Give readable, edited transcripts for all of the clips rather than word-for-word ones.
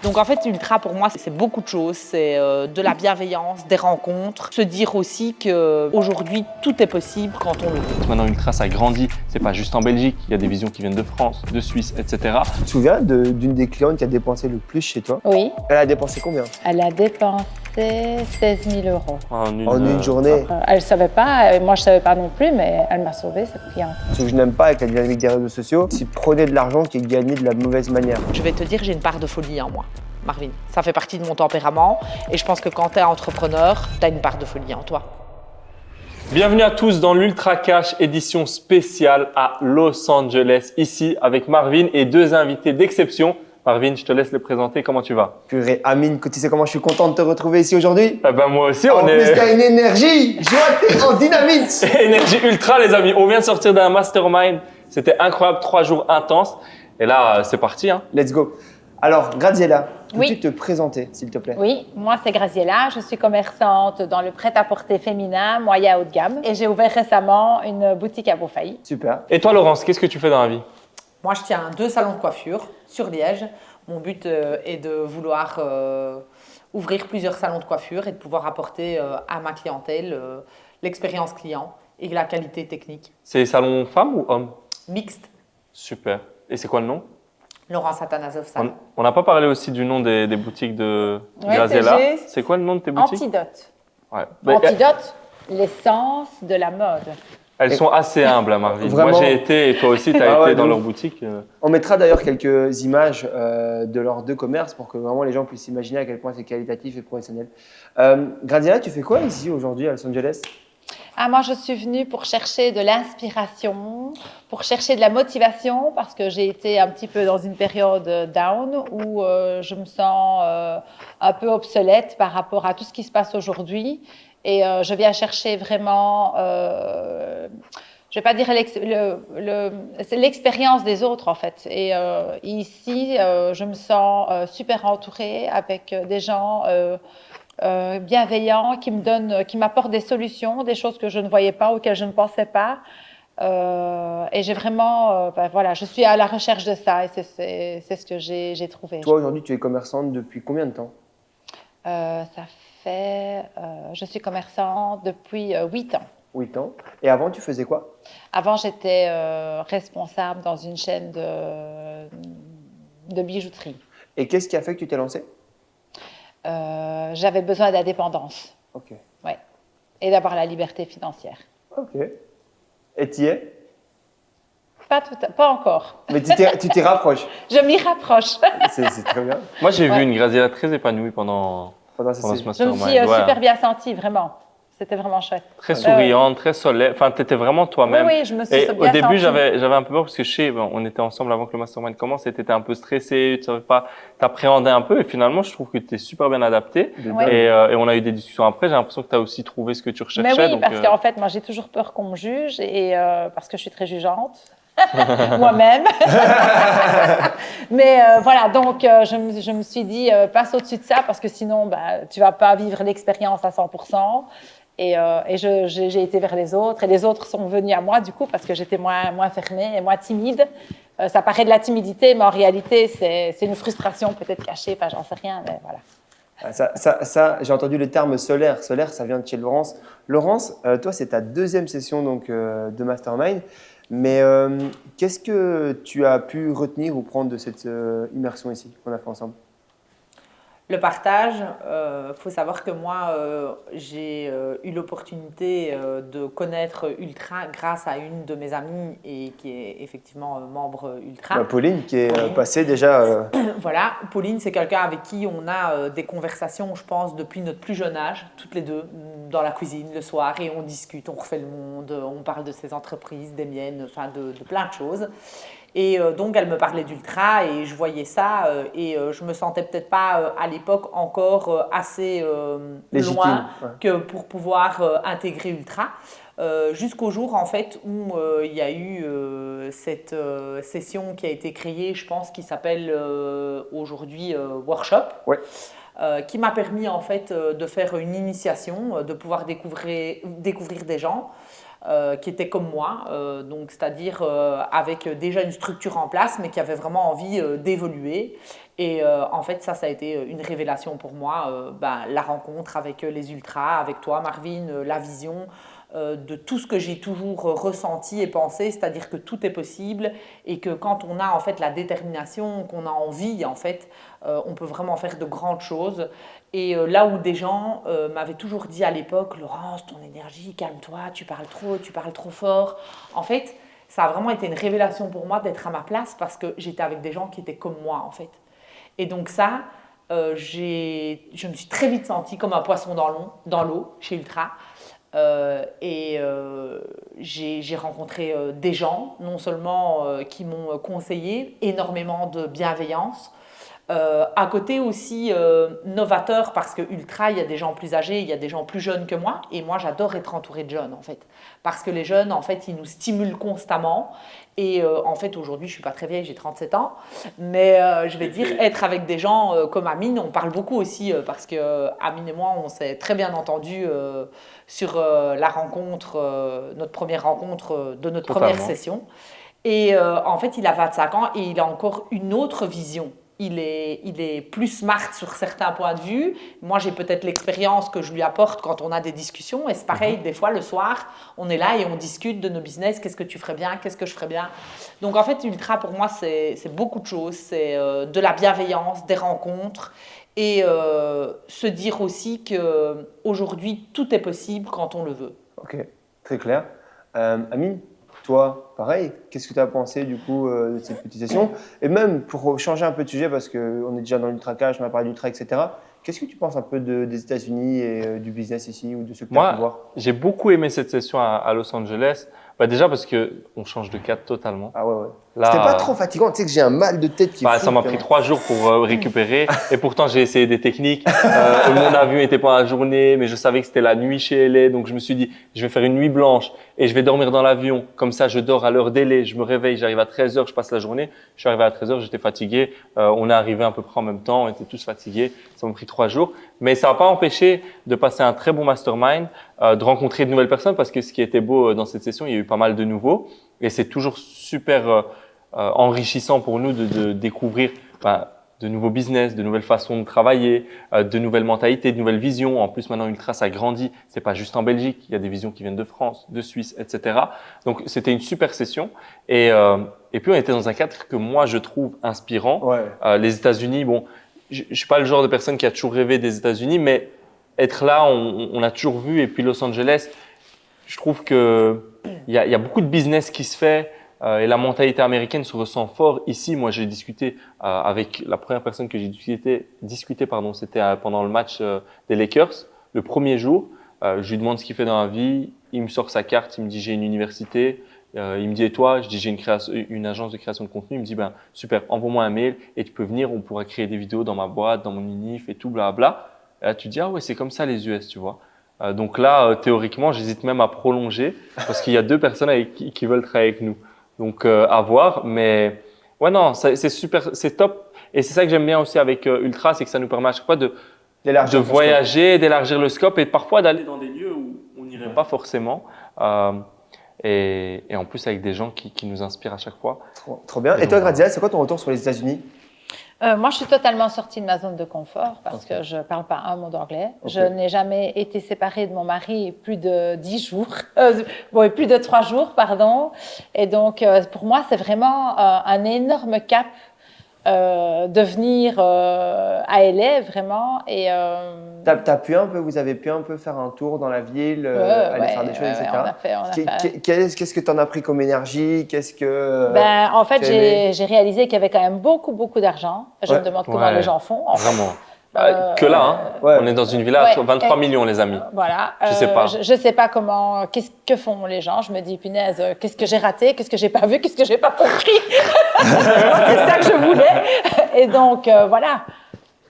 Donc en fait, Ultra pour moi, c'est beaucoup de choses. C'est de la bienveillance, des rencontres. Se dire aussi qu'aujourd'hui, tout est possible quand on le veut. Maintenant, Ultra, ça grandit. C'est pas juste en Belgique. Il y a des visions qui viennent de France, de Suisse, etc. Tu te souviens d'une des clientes qui a dépensé le plus chez toi? Oui, Elle a dépensé combien? elle a dépensé 16 000 euros. En une journée? Elle ne savait pas, et moi je ne savais pas non plus, mais elle m'a sauvée cette cliente. Ce que je n'aime pas avec la dynamique des réseaux sociaux, c'est prenez de l'argent qui est gagné de la mauvaise manière. Je vais te dire, j'ai une part de folie en moi, Marvin. Ça fait partie de mon tempérament et je pense que quand tu es entrepreneur, tu as une part de folie en toi. Bienvenue à tous dans l'Ultra Cash édition spéciale à Los Angeles, ici avec Marvin et deux invités d'exception. Marvin, je te laisse les présenter, comment tu vas? Purée, Amine, tu sais comment je suis content de te retrouver ici aujourd'hui? Eh ben moi aussi, En plus, t'as une énergie, je vois que t'es en dynamite. Énergie ultra les amis, on vient de sortir d'un mastermind, c'était incroyable, 3 jours intenses. Et là, c'est parti. Hein. Let's go. Alors, Graziella, peux-tu Oui. te présenter, s'il te plaît? Oui, moi c'est Graziella, je suis commerçante dans le prêt-à-porter féminin, moyen haut de gamme. Et j'ai ouvert récemment une boutique à Beaufailly. Super. Et toi Laurence, qu'est-ce que tu fais dans la vie? Moi, je tiens 2 salons de coiffure sur Liège. Mon but est de vouloir ouvrir plusieurs salons de coiffure et de pouvoir apporter à ma clientèle l'expérience client et la qualité technique. C'est salon femmes ou hommes? Mixte. Super. Et c'est quoi le nom? Laurence Athanasov Salon. On n'a pas parlé aussi du nom des boutiques de Ouais, Graziella. c'est juste. C'est quoi le nom de tes boutiques? Antidote. Ouais. Antidote, l'essence de la mode. Elles sont assez humbles, hein, Marvin. Vraiment. Moi, j'ai été, et toi aussi, tu as Ah été ouais, dans de leur ouf. boutique. On mettra d'ailleurs quelques images de leurs 2 commerces pour que vraiment les gens puissent imaginer à quel point c'est qualitatif et professionnel. Graziella, tu fais quoi ici aujourd'hui à Los Angeles? Ah, moi, je suis venue pour chercher de l'inspiration, pour chercher de la motivation, parce que j'ai été un petit peu dans une période down où je me sens un peu obsolète par rapport à tout ce qui se passe aujourd'hui. Et je viens chercher vraiment, je vais pas dire c'est l'expérience des autres en fait. Et ici, je me sens super entourée avec des gens bienveillants qui m'apportent des solutions, des choses que je ne voyais pas, auxquelles je ne pensais pas. Et j'ai vraiment, voilà, je suis à la recherche de ça et c'est ce que j'ai trouvé. Toi aujourd'hui, tu es commerçante depuis combien de temps? Je suis commerçante depuis 8 ans. 8 ans. Et avant, tu faisais quoi? Avant, j'étais responsable dans une chaîne de bijouterie. Et qu'est-ce qui a fait que tu t'es lancée? J'avais besoin d'indépendance, Ok. ouais, et d'avoir la liberté financière. Ok. Et tu y es? Pas encore. Mais tu t'y rapproches. Je m'y rapproche. C'est très bien. Moi, j'ai Ouais. vu une Graziella très épanouie pendant Pendant ce ces- Je me mastermind. suis Ouais. super bien sentie, vraiment. C'était vraiment chouette. Très souriante, très solaire. Enfin, tu étais vraiment toi-même. Oui, je me suis Et bien au début, sentie. j'avais un peu peur parce que je sais, on était ensemble avant que le mastermind commence et tu étais un peu stressé, tu savais pas, t'appréhendais un peu. Et finalement, je trouve que tu es super bien adapté. Ouais. Et on a eu des discussions après. J'ai l'impression que tu as aussi trouvé ce que tu recherchais. Mais oui, donc, parce qu'en fait, moi, j'ai toujours peur qu'on me juge et parce que je suis très jugeante. Moi-même. Mais voilà, donc je me suis dit, passe au-dessus de ça parce que sinon, tu vas pas vivre l'expérience à 100%. Et j'ai été vers les autres et les autres sont venus à moi du coup parce que j'étais moins fermée et moins timide. Ça paraît de la timidité, mais en réalité, c'est une frustration peut-être cachée, j'en sais rien, mais voilà. Ça, j'ai entendu le terme solaire. Solaire, ça vient de chez Laurence. Laurence, toi, c'est ta 2e session donc, de Mastermind. Mais qu'est-ce que tu as pu retenir ou prendre de cette immersion ici qu'on a fait ensemble? Le partage, faut savoir que moi, j'ai eu l'opportunité de connaître Ultra grâce à une de mes amies et qui est effectivement membre Ultra. Pauline, qui est Pauline. passée déjà. Voilà, Pauline, c'est quelqu'un avec qui on a des conversations, je pense, depuis notre plus jeune âge, toutes les deux, dans la cuisine le soir, et on discute, on refait le monde, on parle de ses entreprises, des miennes, enfin de plein de choses. Et donc, elle me parlait d'Ultra et je voyais ça et je me sentais peut-être pas à l'époque encore assez Légitime, loin ouais. que pour pouvoir intégrer Ultra. Jusqu'au jour en fait où il y a eu cette session qui a été créée, je pense, qui s'appelle aujourd'hui Workshop. Ouais. Qui m'a permis en fait de faire une initiation, de pouvoir découvrir des gens. qui étaient comme moi, donc c'est-à-dire avec déjà une structure en place, mais qui avaient vraiment envie d'évoluer. Et en fait, ça a été une révélation pour moi, la rencontre avec les ultras, avec toi, Marvin, la vision de tout ce que j'ai toujours ressenti et pensé, c'est-à-dire que tout est possible et que quand on a en fait la détermination, qu'on a envie, en fait, on peut vraiment faire de grandes choses. Et là où des gens m'avaient toujours dit à l'époque, Laurence, ton énergie, calme-toi, tu parles trop fort. En fait, ça a vraiment été une révélation pour moi d'être à ma place parce que j'étais avec des gens qui étaient comme moi, en fait. Et donc ça, je me suis très vite sentie comme un poisson dans l'eau chez Ultra. J'ai rencontré des gens, non seulement qui m'ont conseillé, énormément de bienveillance. À côté aussi novateur parce que Ultra, il y a des gens plus âgés, il y a des gens plus jeunes que moi et moi j'adore être entourée de jeunes en fait parce que les jeunes en fait ils nous stimulent constamment et en fait aujourd'hui je suis pas très vieille, j'ai 37 ans mais je vais dire être avec des gens comme Amine, on parle beaucoup aussi parce que Amine et moi on s'est très bien entendus sur la rencontre, notre première rencontre de notre première session et en fait il a 25 ans et il a encore une autre vision. Il est plus smart sur certains points de vue. Moi, j'ai peut-être l'expérience que je lui apporte quand on a des discussions. Et c'est pareil, des fois, le soir, on est là et on discute de nos business. Qu'est-ce que tu ferais bien? Qu'est-ce que je ferais bien? Donc, en fait, Ultra, pour moi, c'est beaucoup de choses. C'est de la bienveillance, des rencontres et se dire aussi qu'aujourd'hui, tout est possible quand on le veut. Ok, très clair. Amine, toi, pareil, qu'est-ce que tu as pensé du coup de cette petite session? Et même pour changer un peu de sujet, parce qu'on est déjà dans l'ultra-cash, on a parlé d'ultra, etc. Qu'est-ce que tu penses un peu des États-Unis et du business ici ou de ce que tu as pu voir? Moi, j'ai beaucoup aimé cette session à Los Angeles. Déjà parce qu'on change de cadre totalement. Ah ouais. Là, c'était pas trop fatigant, tu sais que j'ai un mal de tête qui ça m'a pris 3 jours pour récupérer et pourtant j'ai essayé des techniques. Mon avion était pas la journée, mais je savais que c'était la nuit chez LA, donc je me suis dit je vais faire une nuit blanche et je vais dormir dans l'avion. Comme ça, je dors à l'heure délai, je me réveille, j'arrive à 13h, je passe la journée. Je suis arrivé à 13h, j'étais fatigué. On est arrivé à peu près en même temps, on était tous fatigués. Ça m'a pris 3 jours, mais ça m'a pas empêché de passer un très bon mastermind, de rencontrer de nouvelles personnes parce que ce qui était beau dans cette session, il y a eu pas mal de nouveaux et c'est toujours super enrichissant pour nous de découvrir de nouveaux business, de nouvelles façons de travailler, de nouvelles mentalités, de nouvelles visions. En plus, maintenant, Ultra, ça grandit. C'est pas juste en Belgique. Il y a des visions qui viennent de France, de Suisse, etc. Donc, c'était une super session. Et puis, on était dans un cadre que moi, je trouve inspirant. Ouais. Les États-Unis, bon, je suis pas le genre de personne qui a toujours rêvé des États-Unis, mais être là, on a toujours vu. Et puis, Los Angeles, je trouve que il y a beaucoup de business qui se fait. Et la mentalité américaine se ressent fort ici. Moi, j'ai discuté avec la première personne que j'ai discuté, c'était pendant le match des Lakers, le premier jour. Je lui demande ce qu'il fait dans la vie. Il me sort sa carte. Il me dit j'ai une université. Il me dit et toi? Je dis j'ai une agence de création de contenu. Il me dit super, envoie-moi un mail et tu peux venir. On pourra créer des vidéos dans ma boîte, dans mon unif et tout blabla. Et là, tu dis ah ouais, c'est comme ça les US, tu vois. Donc là, théoriquement, j'hésite même à prolonger parce qu'il y a 2 personnes qui veulent travailler avec nous. Donc à voir, mais ouais non, c'est super, c'est top. Et c'est ça que j'aime bien aussi avec Ultra, c'est que ça nous permet à chaque fois de voyager, d'élargir le scope et parfois d'aller dans des lieux où on n'irait pas forcément. Et en plus avec des gens qui nous inspirent à chaque fois. Trop bien. Et toi, Graziella, c'est quoi ton retour sur les États-Unis? Moi, je suis totalement sortie de ma zone de confort parce que je ne parle pas un mot d'anglais. Je n'ai jamais été séparée de mon mari plus de 10 jours, plus de 3 jours, pardon. Et donc, pour moi, c'est vraiment un énorme cap de venir à LA, vraiment. Et, vous avez pu un peu faire un tour dans la ville, aller faire des choses, etc. Qu'est-ce que tu en as pris comme énergie? En fait, j'ai réalisé qu'il y avait quand même beaucoup, beaucoup d'argent. Je me demande comment les gens font. Vraiment. Que là, hein. On est dans une villa à 23 millions, les amis. Voilà. Je sais pas. Je sais pas qu'est-ce que font les gens. Je me dis, punaise, qu'est-ce que j'ai raté? Qu'est-ce que j'ai pas vu? Qu'est-ce que j'ai pas compris? C'est ça que je voulais. Et donc, voilà.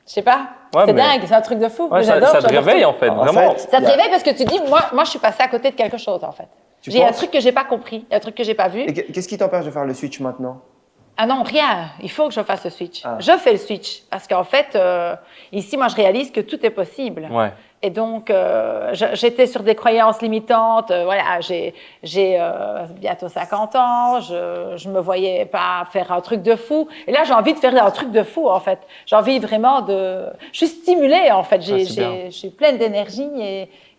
Je sais pas. C'est dingue, c'est un truc de fou. J'adore. Ça te réveille, en fait, vraiment. Ça te réveille parce que tu dis, moi, je suis passée à côté de quelque chose, en fait. J'ai un truc que j'ai pas compris, un truc que j'ai pas vu. Et qu'est-ce qui t'empêche de faire le switch maintenant? Ah non, rien. Il faut que je fasse le switch. Je fais le switch. Parce qu'en fait, ici, moi, je réalise que tout est possible. Et donc, j'étais sur des croyances limitantes. Voilà, j'ai bientôt 50 ans. Je me voyais pas faire un truc de fou. Et là, j'ai envie de faire un truc de fou, en fait. J'ai envie vraiment de... Je suis stimulée, en fait. Je suis pleine d'énergie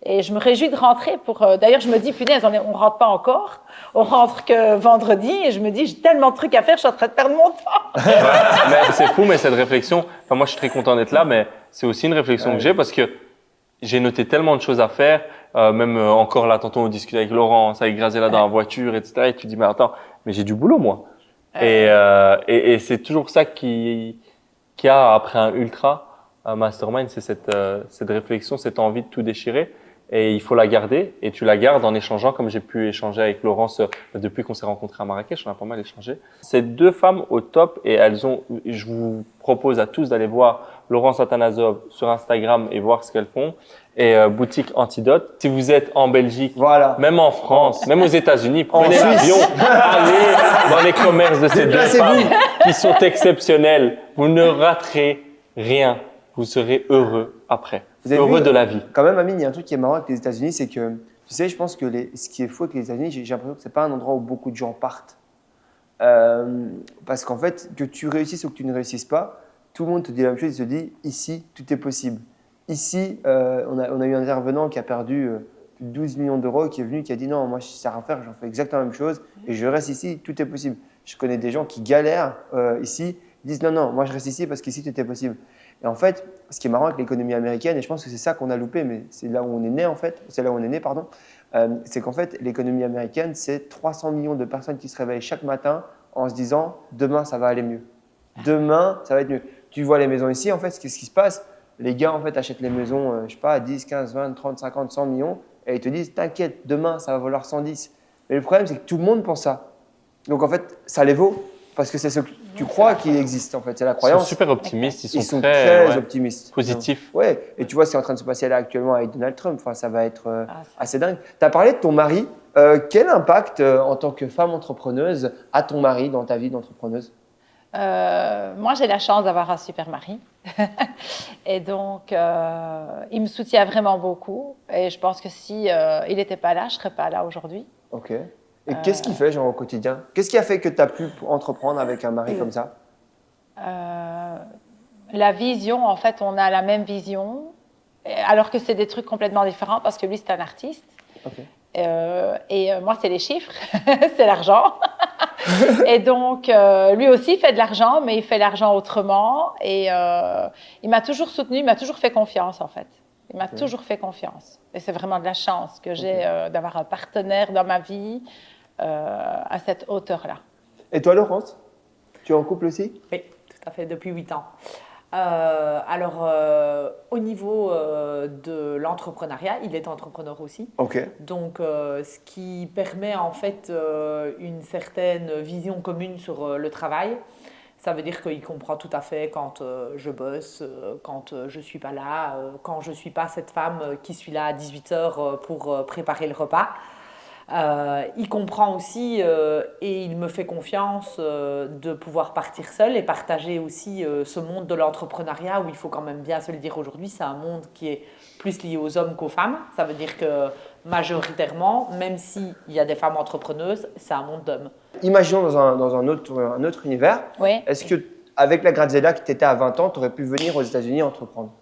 et je me réjouis de rentrer. D'ailleurs, je me dis, punaise, on rentre pas encore. On rentre que vendredi. Et je me dis, j'ai tellement de trucs à faire, je suis en train de perdre mon temps. Mais c'est fou, mais cette réflexion, enfin, moi, je suis très content d'être là, mais c'est aussi une réflexion que j'ai parce que j'ai noté tellement de choses à faire, même encore là, tantôt on discutait avec Laurence, avec Graziella dans la voiture, etc. Et tu dis, mais attends, mais j'ai du boulot, moi. Et c'est toujours ça qu'il y a après un ultra mastermind, c'est cette réflexion, cette envie de tout déchirer. Et il faut la garder, et tu la gardes en échangeant, comme j'ai pu échanger avec Laurence depuis qu'on s'est rencontrés à Marrakech, on a pas mal échangé. Ces deux femmes au top, et je vous propose à tous d'aller voir Laurence Athanasov sur Instagram et voir ce qu'elles font. Et boutique Antidote. Si vous êtes en Belgique, même en France, même aux États-Unis, prenez l'avion, allez dans les commerces de ces deux femmes qui sont exceptionnelles. Vous ne raterez rien. Vous serez heureux après. Heureux de la vie. Quand même, Amine, il y a un truc qui est marrant avec les États-Unis, c'est que, tu sais, je pense que ce qui est fou avec les États-Unis, j'ai l'impression que c'est pas un endroit où beaucoup de gens partent. Parce qu'en fait, que tu réussisses ou que tu ne réussisses pas, tout le monde te dit la même chose, il se dit, ici, tout est possible. Ici, on a eu un intervenant qui a perdu plus de 12 millions d'euros, qui est venu, qui a dit, non, moi, je ne sais rien faire, j'en fais exactement la même chose, et je reste ici, tout est possible. Je connais des gens qui galèrent ici, ils disent, non, non, moi, je reste ici parce qu'ici, tout est possible. Et en fait, ce qui est marrant avec l'économie américaine, et je pense que c'est ça qu'on a loupé, mais c'est là où on est né en fait, c'est là où on est né, pardon, c'est qu'en fait, l'économie américaine, c'est 300 millions de personnes qui se réveillent chaque matin en se disant « demain, ça va aller mieux. Demain, ça va être mieux ». Tu vois les maisons ici, en fait, qu'est-ce qui se passe? Les gars, en fait, achètent les maisons, je sais pas, à 10, 15, 20, 30, 50, 100 millions, et ils te disent « t'inquiète, demain, ça va valoir 110 ». Mais le problème, c'est que tout le monde pense ça. Donc, en fait, ça les vaut. Parce que c'est ce que tu crois qu'il existe en fait, c'est la croyance. Ils sont super optimistes, ils sont très optimistes. Positifs. Ouais, et tu vois ce qui est en train de se passer là actuellement avec Donald Trump, enfin, ça va être assez dingue. Tu as parlé de ton mari, quel impact en tant que femme entrepreneuse a ton mari dans ta vie d'entrepreneuse? Moi, j'ai la chance d'avoir un super mari. Et donc, il me soutient vraiment beaucoup. Et je pense que si il n'était pas là, je ne serais pas là aujourd'hui. Ok. Et qu'est-ce qu'il fait genre au quotidien? Qu'est-ce qui a fait que tu as pu entreprendre avec un mari comme ça? La vision, en fait, on a la même vision, alors que c'est des trucs complètement différents parce que lui, c'est un artiste. Okay. Et moi, c'est les chiffres, c'est l'argent. Et donc, lui aussi fait de l'argent, mais il fait l'argent autrement. Et il m'a toujours soutenu, il m'a toujours fait confiance, en fait. Il m'a toujours fait confiance. Et c'est vraiment de la chance que j'ai d'avoir un partenaire dans ma vie à cette hauteur-là. Et toi, Laurence, tu es en couple aussi? Oui, tout à fait, depuis 8 ans. Au niveau de l'entrepreneuriat, il est entrepreneur aussi. Okay. Donc, ce qui permet en fait une certaine vision commune sur le travail. Ça veut dire qu'il comprend tout à fait quand je bosse, quand je ne suis pas là, quand je ne suis pas cette femme qui suis là à 18h pour préparer le repas. Il comprend aussi et il me fait confiance de pouvoir partir seul et partager aussi ce monde de l'entrepreneuriat où il faut quand même bien se le dire aujourd'hui, c'est un monde qui est plus lié aux hommes qu'aux femmes. Ça veut dire que majoritairement, même s'il y a des femmes entrepreneuses, c'est un monde d'hommes. Imaginons dans un autre univers, oui. Est-ce qu'avec la Graziella que tu étais à 20 ans, tu aurais pu venir aux États-Unis entreprendre?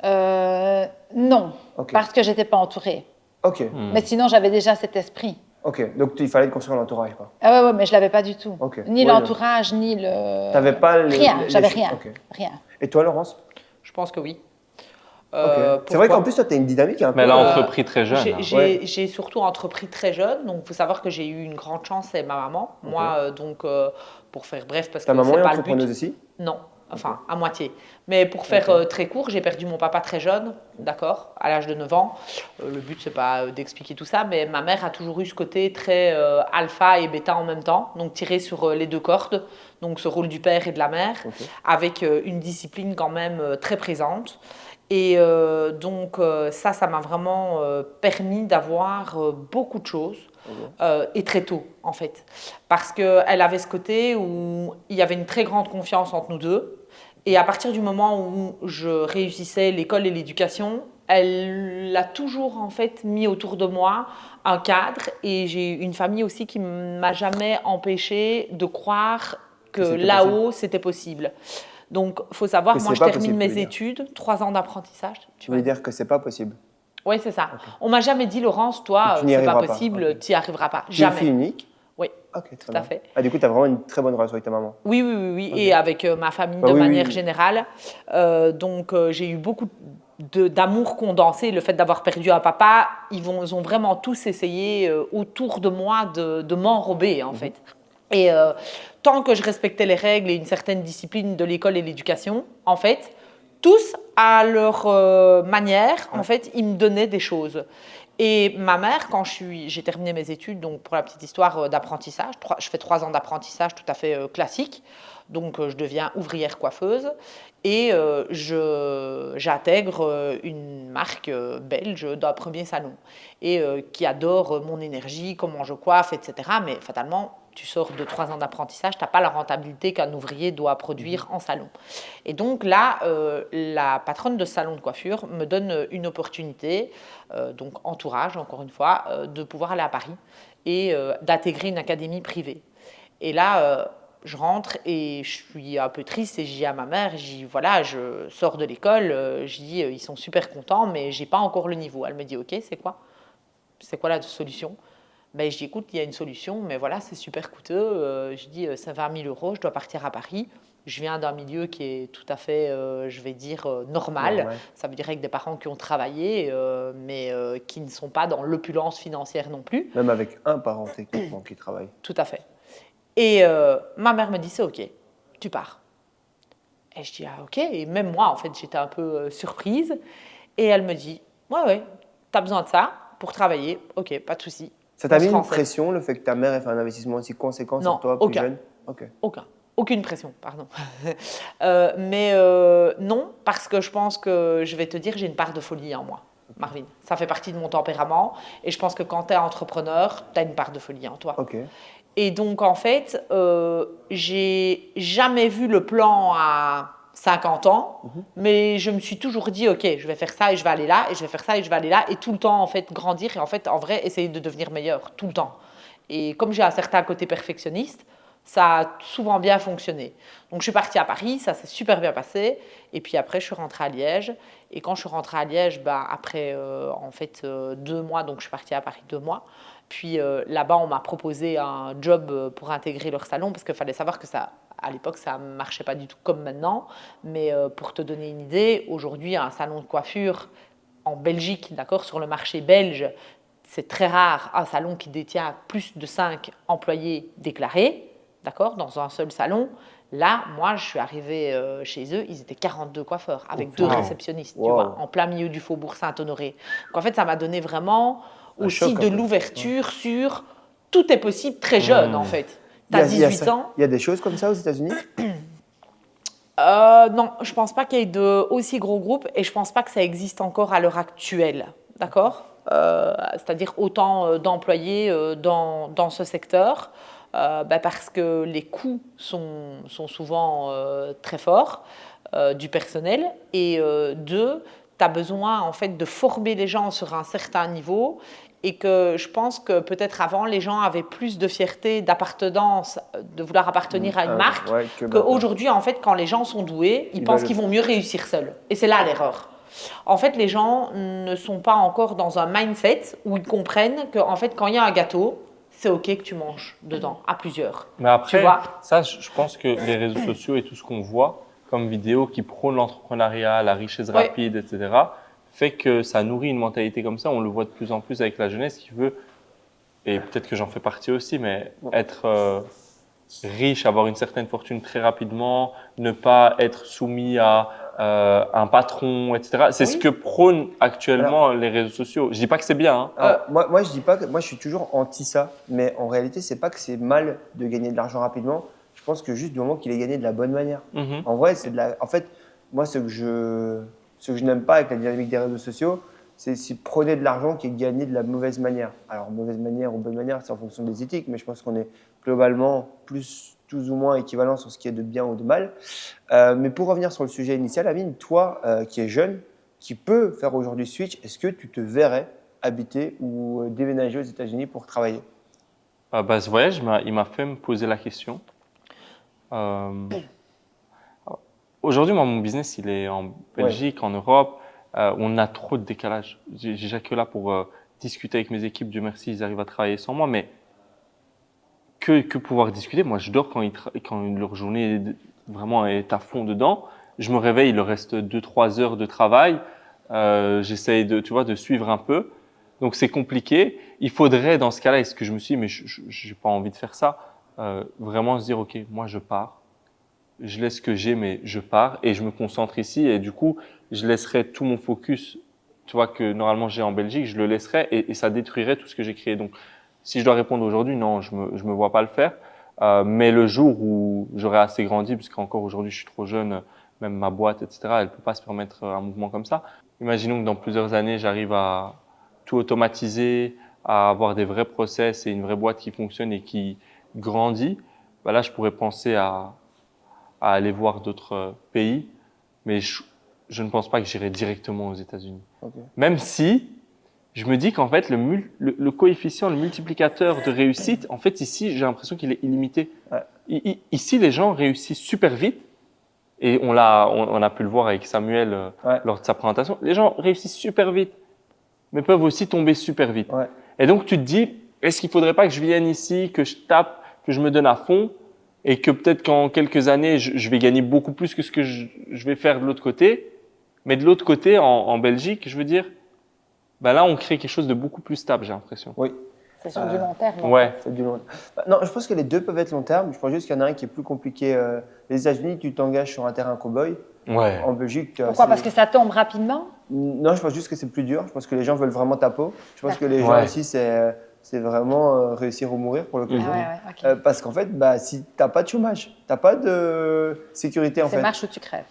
Non, parce que je n'étais pas entourée. Ok. Mais sinon, j'avais déjà cet esprit. Ok, donc il fallait construire l'entourage, quoi. Ah ouais, mais je ne l'avais pas du tout. Okay. Ni l'entourage, ni le... T'avais pas rien, j'avais rien. Okay. Rien. Et toi, Laurence? Je pense que oui. C'est vrai qu'en plus, toi, tu as une dynamique un peu... Mais elle a entrepris très jeune. J'ai surtout entrepris très jeune, donc il faut savoir que j'ai eu une grande chance, c'est ma maman. Okay. Moi, pour faire bref, parce que c'est pas le but. Ta maman est entrepreneuse aussi? Non. Enfin, à moitié. Mais pour faire très court, j'ai perdu mon papa très jeune, d'accord, à l'âge de 9 ans. Le but, c'est pas d'expliquer tout ça, mais ma mère a toujours eu ce côté très alpha et bêta en même temps, donc tiré sur les deux cordes, donc ce rôle du père et de la mère, avec une discipline quand même très présente. Et donc ça m'a vraiment permis d'avoir beaucoup de choses, et très tôt en fait. Parce qu'elle avait ce côté où il y avait une très grande confiance entre nous deux, Et à partir du moment où je réussissais l'école et l'éducation, elle a toujours en fait mis autour de moi un cadre et j'ai une famille aussi qui m'a jamais empêché de croire que c'était là-haut c'était possible. Donc, faut savoir, Que moi c'est je pas termine possible, tu mes veux dire. études, 3 ans d'apprentissage. Tu veux dire que c'est pas possible. Oui, c'est ça. Ok. On m'a jamais dit, Laurence, Que toi, tu n'y c'est pas arriveras pas, possible, ok. tu n'y arriveras pas. Tu es une fille Jamais. unique. Oui, Ok, très tout bien. à fait. Ah, du coup, tu as vraiment une très bonne relation avec ta maman. Oui, oui, oui, oui. Ok. Et avec ma famille Bah de oui, manière oui. générale. Donc, j'ai eu beaucoup d'amour condensé. Le fait d'avoir perdu un papa, ils ont vraiment tous essayé autour de moi de m'enrober, en fait. Et tant que je respectais les règles et une certaine discipline de l'école et l'éducation, en fait, tous, à leur manière, en fait, ils me donnaient des choses. Et ma mère, quand j'ai terminé mes études, donc pour la petite histoire d'apprentissage, je fais 3 ans d'apprentissage tout à fait classique, donc je deviens ouvrière coiffeuse et j'intègre une marque belge d'un premier salon et qui adore mon énergie, comment je coiffe, etc. Mais fatalement, tu sors de 3 ans d'apprentissage, tu n'as pas la rentabilité qu'un ouvrier doit produire en salon. Et donc là, la patronne de salon de coiffure me donne une opportunité, donc entourage, encore une fois, de pouvoir aller à Paris et d'intégrer une académie privée. Et là, je rentre et je suis un peu triste et je dis à ma mère, je dis voilà, je sors de l'école, je dis ils sont super contents, mais j'ai pas encore le niveau. Elle me dit ok, c'est quoi? C'est quoi la solution? Ben, je dis écoute, il y a une solution, mais voilà, c'est super coûteux. Je dis c'est 20 000 euros, je dois partir à Paris. Je viens d'un milieu qui est tout à fait, je vais dire, normal. Normal. Ça veut dire avec des parents qui ont travaillé, mais qui ne sont pas dans l'opulence financière non plus. Même avec un parent techniquement qui travaille. Tout à fait. Et ma mère me dit c'est ok, tu pars. Et je dis ah ok. Et même moi, en fait, j'étais un peu surprise. Et elle me dit ouais, t'as besoin de ça pour travailler. Ok, pas de souci. Ça t'a On mis se une renseigne. pression, le fait que ta mère ait fait un investissement aussi conséquent Non, sur toi, plus aucun. jeune? Ok. Aucune pression, pardon. Mais non, parce que je pense que, je vais te dire, j'ai une part de folie en moi, Marvin. Ça fait partie de mon tempérament. Et je pense que quand tu es entrepreneur, tu as une part de folie en toi. Ok. Et donc, en fait, j'ai jamais vu le plan à 50 ans, mais je me suis toujours dit, OK, je vais faire ça et je vais aller là, et je vais faire ça et je vais aller là, et tout le temps, en fait, grandir et en fait, en vrai, essayer de devenir meilleur, tout le temps. Et comme j'ai un certain côté perfectionniste, ça a souvent bien fonctionné. Donc, je suis partie à Paris, ça s'est super bien passé, et puis après, je suis rentrée à Liège. Et quand je suis rentrée à Liège, après, en fait, 2 mois, donc je suis partie à Paris 2 mois, puis là-bas, on m'a proposé un job pour intégrer leur salon, parce qu'il fallait savoir que ça, à l'époque, ça ne marchait pas du tout comme maintenant. Mais pour te donner une idée, aujourd'hui, un salon de coiffure en Belgique, d'accord, sur le marché belge, c'est très rare un salon qui détient plus de 5 employés déclarés, d'accord, dans un seul salon. Là, moi, je suis arrivée chez eux, ils étaient 42 coiffeurs, avec 2 réceptionnistes, tu vois, en plein milieu du faubourg Saint-Honoré. Donc en fait, ça m'a donné vraiment Un aussi choc, un de peu. l'ouverture sur tout est possible très jeune, en fait. Tu as 18 ans. Il y a des choses comme ça aux États-Unis? Non, je pense pas qu'il y ait de aussi gros groupes et je pense pas que ça existe encore à l'heure actuelle, d'accord? C'est-à-dire autant d'employés dans ce secteur, parce que les coûts sont souvent très forts du personnel et deux, tu as besoin en fait de former les gens sur un certain niveau et que je pense que peut-être avant les gens avaient plus de fierté, d'appartenance, de vouloir appartenir à une marque, ouais, que qu'aujourd'hui en fait quand les gens sont doués, ils pensent veulent- qu'ils vont mieux réussir seuls. Et c'est là l'erreur. En fait, les gens ne sont pas encore dans un mindset où ils comprennent que en fait quand il y a un gâteau, c'est ok que tu manges dedans à plusieurs. Mais après, Tu vois? ça, je pense que les réseaux sociaux et tout ce qu'on voit comme vidéos qui prônent l'entrepreneuriat, la richesse Ouais. rapide, etc., fait que ça nourrit une mentalité comme ça. On le voit de plus en plus avec la jeunesse qui veut, et peut-être que j'en fais partie aussi, mais être riche, avoir une certaine fortune très rapidement, ne pas être soumis à un patron, etc. C'est ce que prônent actuellement les réseaux sociaux. Je dis pas que c'est bien, hein. Alors, moi, je dis pas que moi, je suis toujours anti ça, mais en réalité, c'est pas que c'est mal de gagner de l'argent rapidement. Je pense que juste du moment qu'il est gagné de la bonne manière. Mhm. En vrai, c'est de la. En fait, moi, ce que je n'aime pas avec la dynamique des réseaux sociaux, c'est prôner de l'argent qui est gagné de la mauvaise manière. Alors, mauvaise manière ou bonne manière, c'est en fonction des éthiques, mais je pense qu'on est globalement tous plus ou moins équivalents sur ce qui est de bien ou de mal. Mais pour revenir sur le sujet initial, Amine, toi qui es jeune, qui peut faire aujourd'hui switch, est-ce que tu te verrais habiter ou déménager aux États-Unis pour travailler? Ce voyage, il m'a fait me poser la question. Euh, Aujourd'hui, moi, mon business, il est en Belgique, en Europe. On a trop de décalage. J'ai que là pour discuter avec mes équipes. Dieu merci, ils arrivent à travailler sans moi. Mais que pouvoir discuter. Moi, je dors quand leur journée vraiment est à fond dedans. Je me réveille, il leur reste 2-3 heures de travail. J'essaye de suivre un peu. Donc, c'est compliqué. Il faudrait, dans ce cas-là, est-ce que je me suis dit, mais je n'ai pas envie de faire ça, vraiment se dire, OK, moi, je pars. Je laisse ce que j'ai, mais je pars et je me concentre ici. Et du coup, je laisserai tout mon focus, que normalement j'ai en Belgique, je le laisserai et ça détruirait tout ce que j'ai créé. Donc, si je dois répondre aujourd'hui, non, je me vois pas le faire. Mais le jour où j'aurai assez grandi, parce qu'encore aujourd'hui, je suis trop jeune, même ma boîte, etc., elle peut pas se permettre un mouvement comme ça. Imaginons que dans plusieurs années, j'arrive à tout automatiser, à avoir des vrais process et une vraie boîte qui fonctionne et qui grandit. Là, je pourrais penser à aller voir d'autres pays, mais je ne pense pas que j'irai directement aux États-Unis. Okay. Même si je me dis qu'en fait, le coefficient, le multiplicateur de réussite, en fait, ici, j'ai l'impression qu'il est illimité. Ouais. Ici, les gens réussissent super vite, et on a pu le voir avec Samuel lors de sa présentation. Les gens réussissent super vite, mais peuvent aussi tomber super vite. Ouais. Et donc, tu te dis, est-ce qu'il ne faudrait pas que je vienne ici, que je tape, que je me donne à fond, et que peut-être qu'en quelques années, je vais gagner beaucoup plus que ce que je vais faire de l'autre côté. Mais de l'autre côté, en Belgique, je veux dire, là, on crée quelque chose de beaucoup plus stable, j'ai l'impression. Oui. C'est sur du long terme. Ouais. C'est du long terme. Non, je pense que les deux peuvent être long terme. Je pense juste qu'il y en a un qui est plus compliqué. Les États-Unis, tu t'engages sur un terrain cow-boy. Ouais. En Belgique, pourquoi? Parce que ça tombe rapidement? Non, je pense juste que c'est plus dur. Je pense que les gens veulent vraiment ta peau. Je pense que les gens ici, c'est vraiment réussir ou mourir pour l'occasion. Okay. Parce qu'en fait, si tu n'as pas de chômage, tu n'as pas de sécurité en fait. C'est marche ou tu crèves.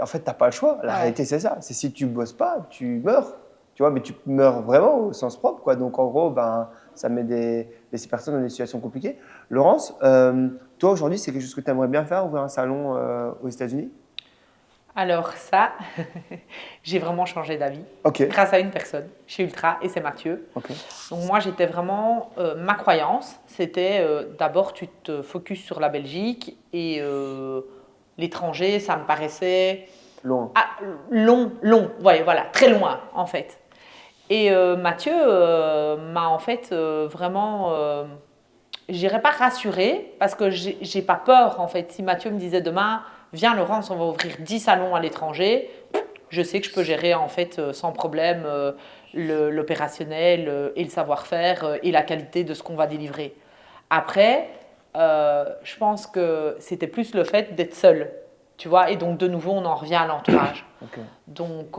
En fait, tu n'as pas le choix. La réalité, c'est ça. C'est si tu ne bosses pas, tu meurs. Tu vois, mais tu meurs vraiment au sens propre, quoi. Donc en gros, ça met ces personnes dans des situations compliquées. Laurence, toi aujourd'hui, c'est quelque chose que tu aimerais bien faire, ouvrir un salon aux États-Unis? Alors ça, j'ai vraiment changé d'avis grâce à une personne chez Ultra et c'est Mathieu. Donc moi j'étais vraiment, ma croyance c'était d'abord tu te focuses sur la Belgique et l'étranger ça me paraissait long, ouais, voilà, très loin en fait. Et Mathieu m'a en fait vraiment, je dirais pas rassurée parce que j'ai pas peur en fait. Si Mathieu me disait demain viens Laurence, on va ouvrir 10 salons à l'étranger, je sais que je peux gérer en fait sans problème l'opérationnel et le savoir-faire et la qualité de ce qu'on va délivrer. Après, je pense que c'était plus le fait d'être seul, tu vois, et donc de nouveau on en revient à l'entourage. Donc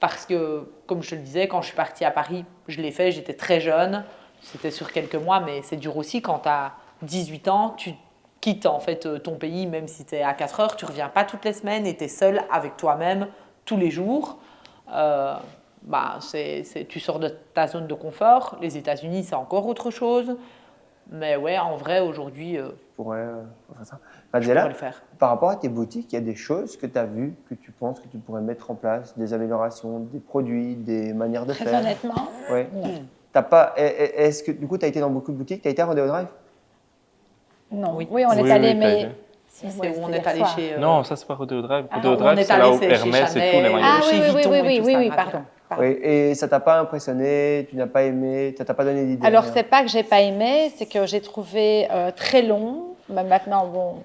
parce que comme je te le disais, quand je suis partie à Paris, je l'ai fait, j'étais très jeune, c'était sur quelques mois, mais c'est dur aussi quand tu as 18 ans, tu quitte en fait ton pays, même si tu es à 4 heures, tu ne reviens pas toutes les semaines et tu es seul avec toi-même tous les jours. Tu sors de ta zone de confort. Les États-Unis, c'est encore autre chose. Mais ouais, en vrai, aujourd'hui, je pourrais le faire. Par rapport à tes boutiques, il y a des choses que tu as vues, que tu penses que tu pourrais mettre en place, des améliorations, des produits, des manières de faire? Très honnêtement, non. Est-ce que du coup, tu as été dans beaucoup de boutiques? Tu as été à Rodeo Drive? Non. Oui, on est allé, mais c'est où on est allé chez. Non, ça c'est pas Rodeo Drive. Rodeo Drive, c'est là où Hermès et tous les magasins. Oui, pardon. Oui, et ça t'a pas impressionné? Tu n'as pas aimé? Ça t'a pas donné d'idée? Alors c'est pas que j'ai pas aimé, c'est que j'ai trouvé très long. Même maintenant,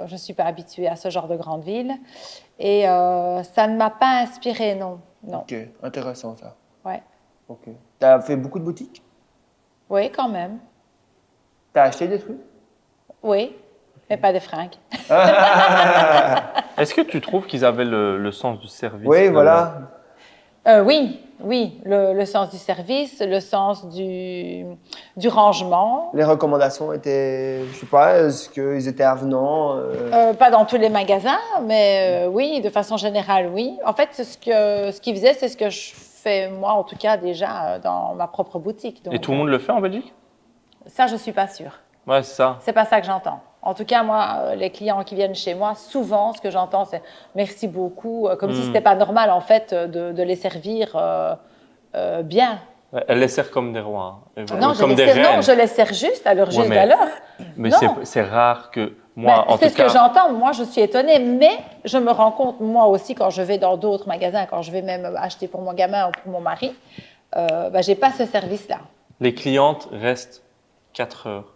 je suis pas habituée à ce genre de grande ville, et ça ne m'a pas inspirée, non. Ok, intéressant ça. Ouais. Ok. T'as fait beaucoup de boutiques? Oui, quand même. T'as acheté des trucs? Oui, mais pas des fringues. Est-ce que tu trouves qu'ils avaient le sens du service? Oui, voilà. Oui, le sens du service, le sens du rangement. Les recommandations étaient, je sais pas, est-ce qu'ils étaient avenants? Pas dans tous les magasins, mais oui, de façon générale, oui. En fait, ce qu'ils faisaient, c'est ce que je fais moi, en tout cas, déjà dans ma propre boutique. Donc, et tout le monde le fait en Belgique? Ça, je suis pas sûre. Ouais, c'est ça. C'est pas ça que j'entends. En tout cas, moi, les clients qui viennent chez moi, souvent, ce que j'entends, c'est merci beaucoup, comme si c'était pas normal, en fait, de les servir bien. Elle les sert comme des rois, hein. Non, comme des reines. non, je les sers juste à leur juste mais- valeur. Mais Non. c'est rare que moi, en c'est tout ce cas, que j'entends. Moi, je suis étonnée, mais je me rends compte, moi aussi, quand je vais dans d'autres magasins, quand je vais même acheter pour mon gamin ou pour mon mari, j'ai pas ce service-là. les clientes restent 4 heures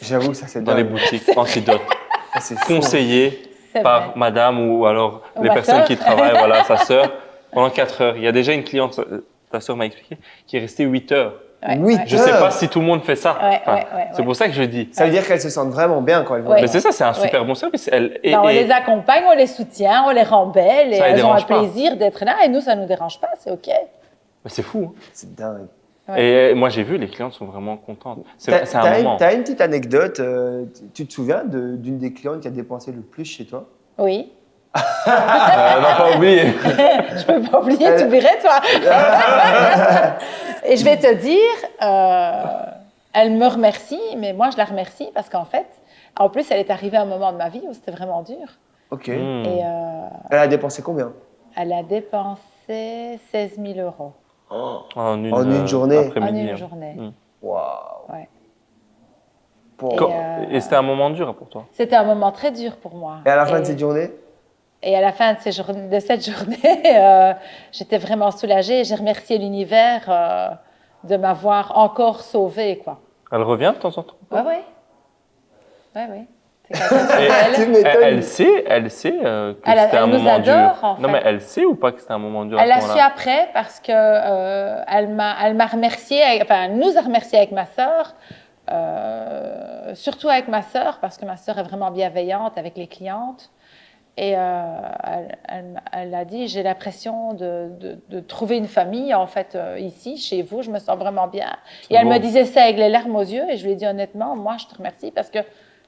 J'avoue, ça c'est dans les dingue. boutiques Antidote, Ah, c'est fou. conseillées C'est par vrai. madame ou alors Ou les ma personnes sœur. qui travaillent, voilà, sa sœur, pendant 4 heures. Il y a déjà une cliente, ta sœur m'a expliqué, qui est restée 8 heures. Ouais, Oui, ouais. Je ne sais pas si tout le monde fait ça. Ouais, Enfin, ouais, c'est pour ça que je dis. Ça veut dire qu'elles se sentent vraiment bien quand elles vont. Ouais. Mais c'est ça, c'est un Ouais. super bon service. On les accompagne, on les soutient, on les rend belles et Ça les elles ont un dérange pas. plaisir d'être là et nous, ça ne nous dérange pas, c'est OK. Mais c'est fou. Hein. C'est dingue. Ouais. Et moi, j'ai vu, les clientes sont vraiment contentes. C'est un moment. T'as une petite anecdote, tu te souviens d'une des clientes qui a dépensé le plus chez toi? Oui. Non, pas oublier. Je peux pas oublier, tu oublierais, toi. Et je vais te dire, elle me remercie, mais moi, je la remercie parce qu'en fait, en plus, elle est arrivée à un moment de ma vie où c'était vraiment dur. Ok. Hmm. Et Elle a dépensé combien? elle a dépensé 16 000 euros En une journée. en après-midi, une hein. journée. Waouh. Ouais. Pour- Quand- Et, Et c'était un moment dur pour toi. C'était un moment très dur pour moi. Et à la fin de cette journée? Et à la fin de cette journée, j'étais vraiment soulagée. J'ai remercié l'univers de m'avoir encore sauvée, quoi. Elle revient de temps en temps. Ouais, ouais. Ouais, ouais. C'est quelqu'un de Et- fidèle. Tu Elle, m'étonnes. elle sait que Elle c'était un nous moment dur. adore, en Non, fait. mais elle sait ou pas que c'était un moment dur à Elle ce l'a su moment-là? après parce que elle m'a remercié, enfin, elle nous a remercié avec ma sœur, surtout avec ma sœur parce que ma sœur est vraiment bienveillante avec les clientes. Et elle a dit, j'ai l'impression de trouver une famille, en fait, ici, chez vous, je me sens vraiment bien. C'est Et elle beau. me disait ça avec les larmes aux yeux, et je lui ai dit honnêtement, moi, je te remercie parce que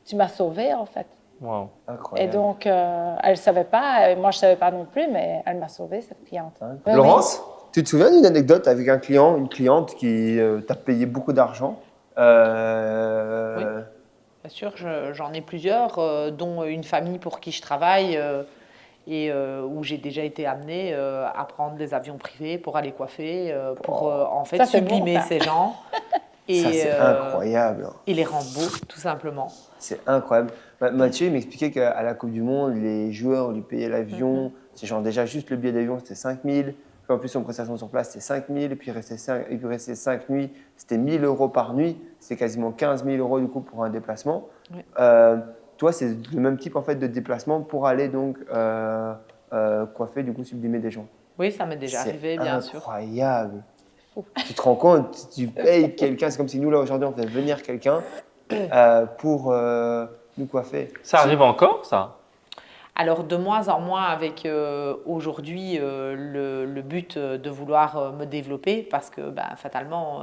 tu m'as sauvée, en fait. Wow. Et Incroyable. donc, elle ne savait pas, et moi, je ne savais pas non plus, mais elle m'a sauvée, cette cliente. Oui, Laurence, tu te souviens d'une anecdote avec un client, une cliente qui t'a payé beaucoup d'argent? Bien sûr, j'en ai plusieurs, dont une famille pour qui je travaille et où j'ai déjà été amenée à prendre des avions privés pour aller coiffer, pour en fait Ça, c'est bon, sublimer ça. ces gens et, Ça, c'est incroyable. et les rendre beaux, tout simplement. C'est incroyable. Mathieu, il m'expliquait qu'à la Coupe du Monde, les joueurs lui payaient l'avion. C'est genre déjà juste le billet d'avion, c'était 5 000. Puis en plus, son prestation sur place, c'était 5 000. Et puis, il restait 5 nuits, c'était 1 000 euros par nuit. C'était quasiment 15 000 euros du coup pour un déplacement. Oui. Toi, c'est le même type en fait de déplacement pour aller donc coiffer, du coup, sublimer des gens. Oui, ça m'est déjà arrivé, bien sûr. Incroyable. fou. Tu te rends compte, tu payes quelqu'un, c'est comme si nous là aujourd'hui on fait venir quelqu'un pour nous coiffer. Ça arrive encore, ça? Alors de moins en moins avec aujourd'hui le but de vouloir me développer parce que fatalement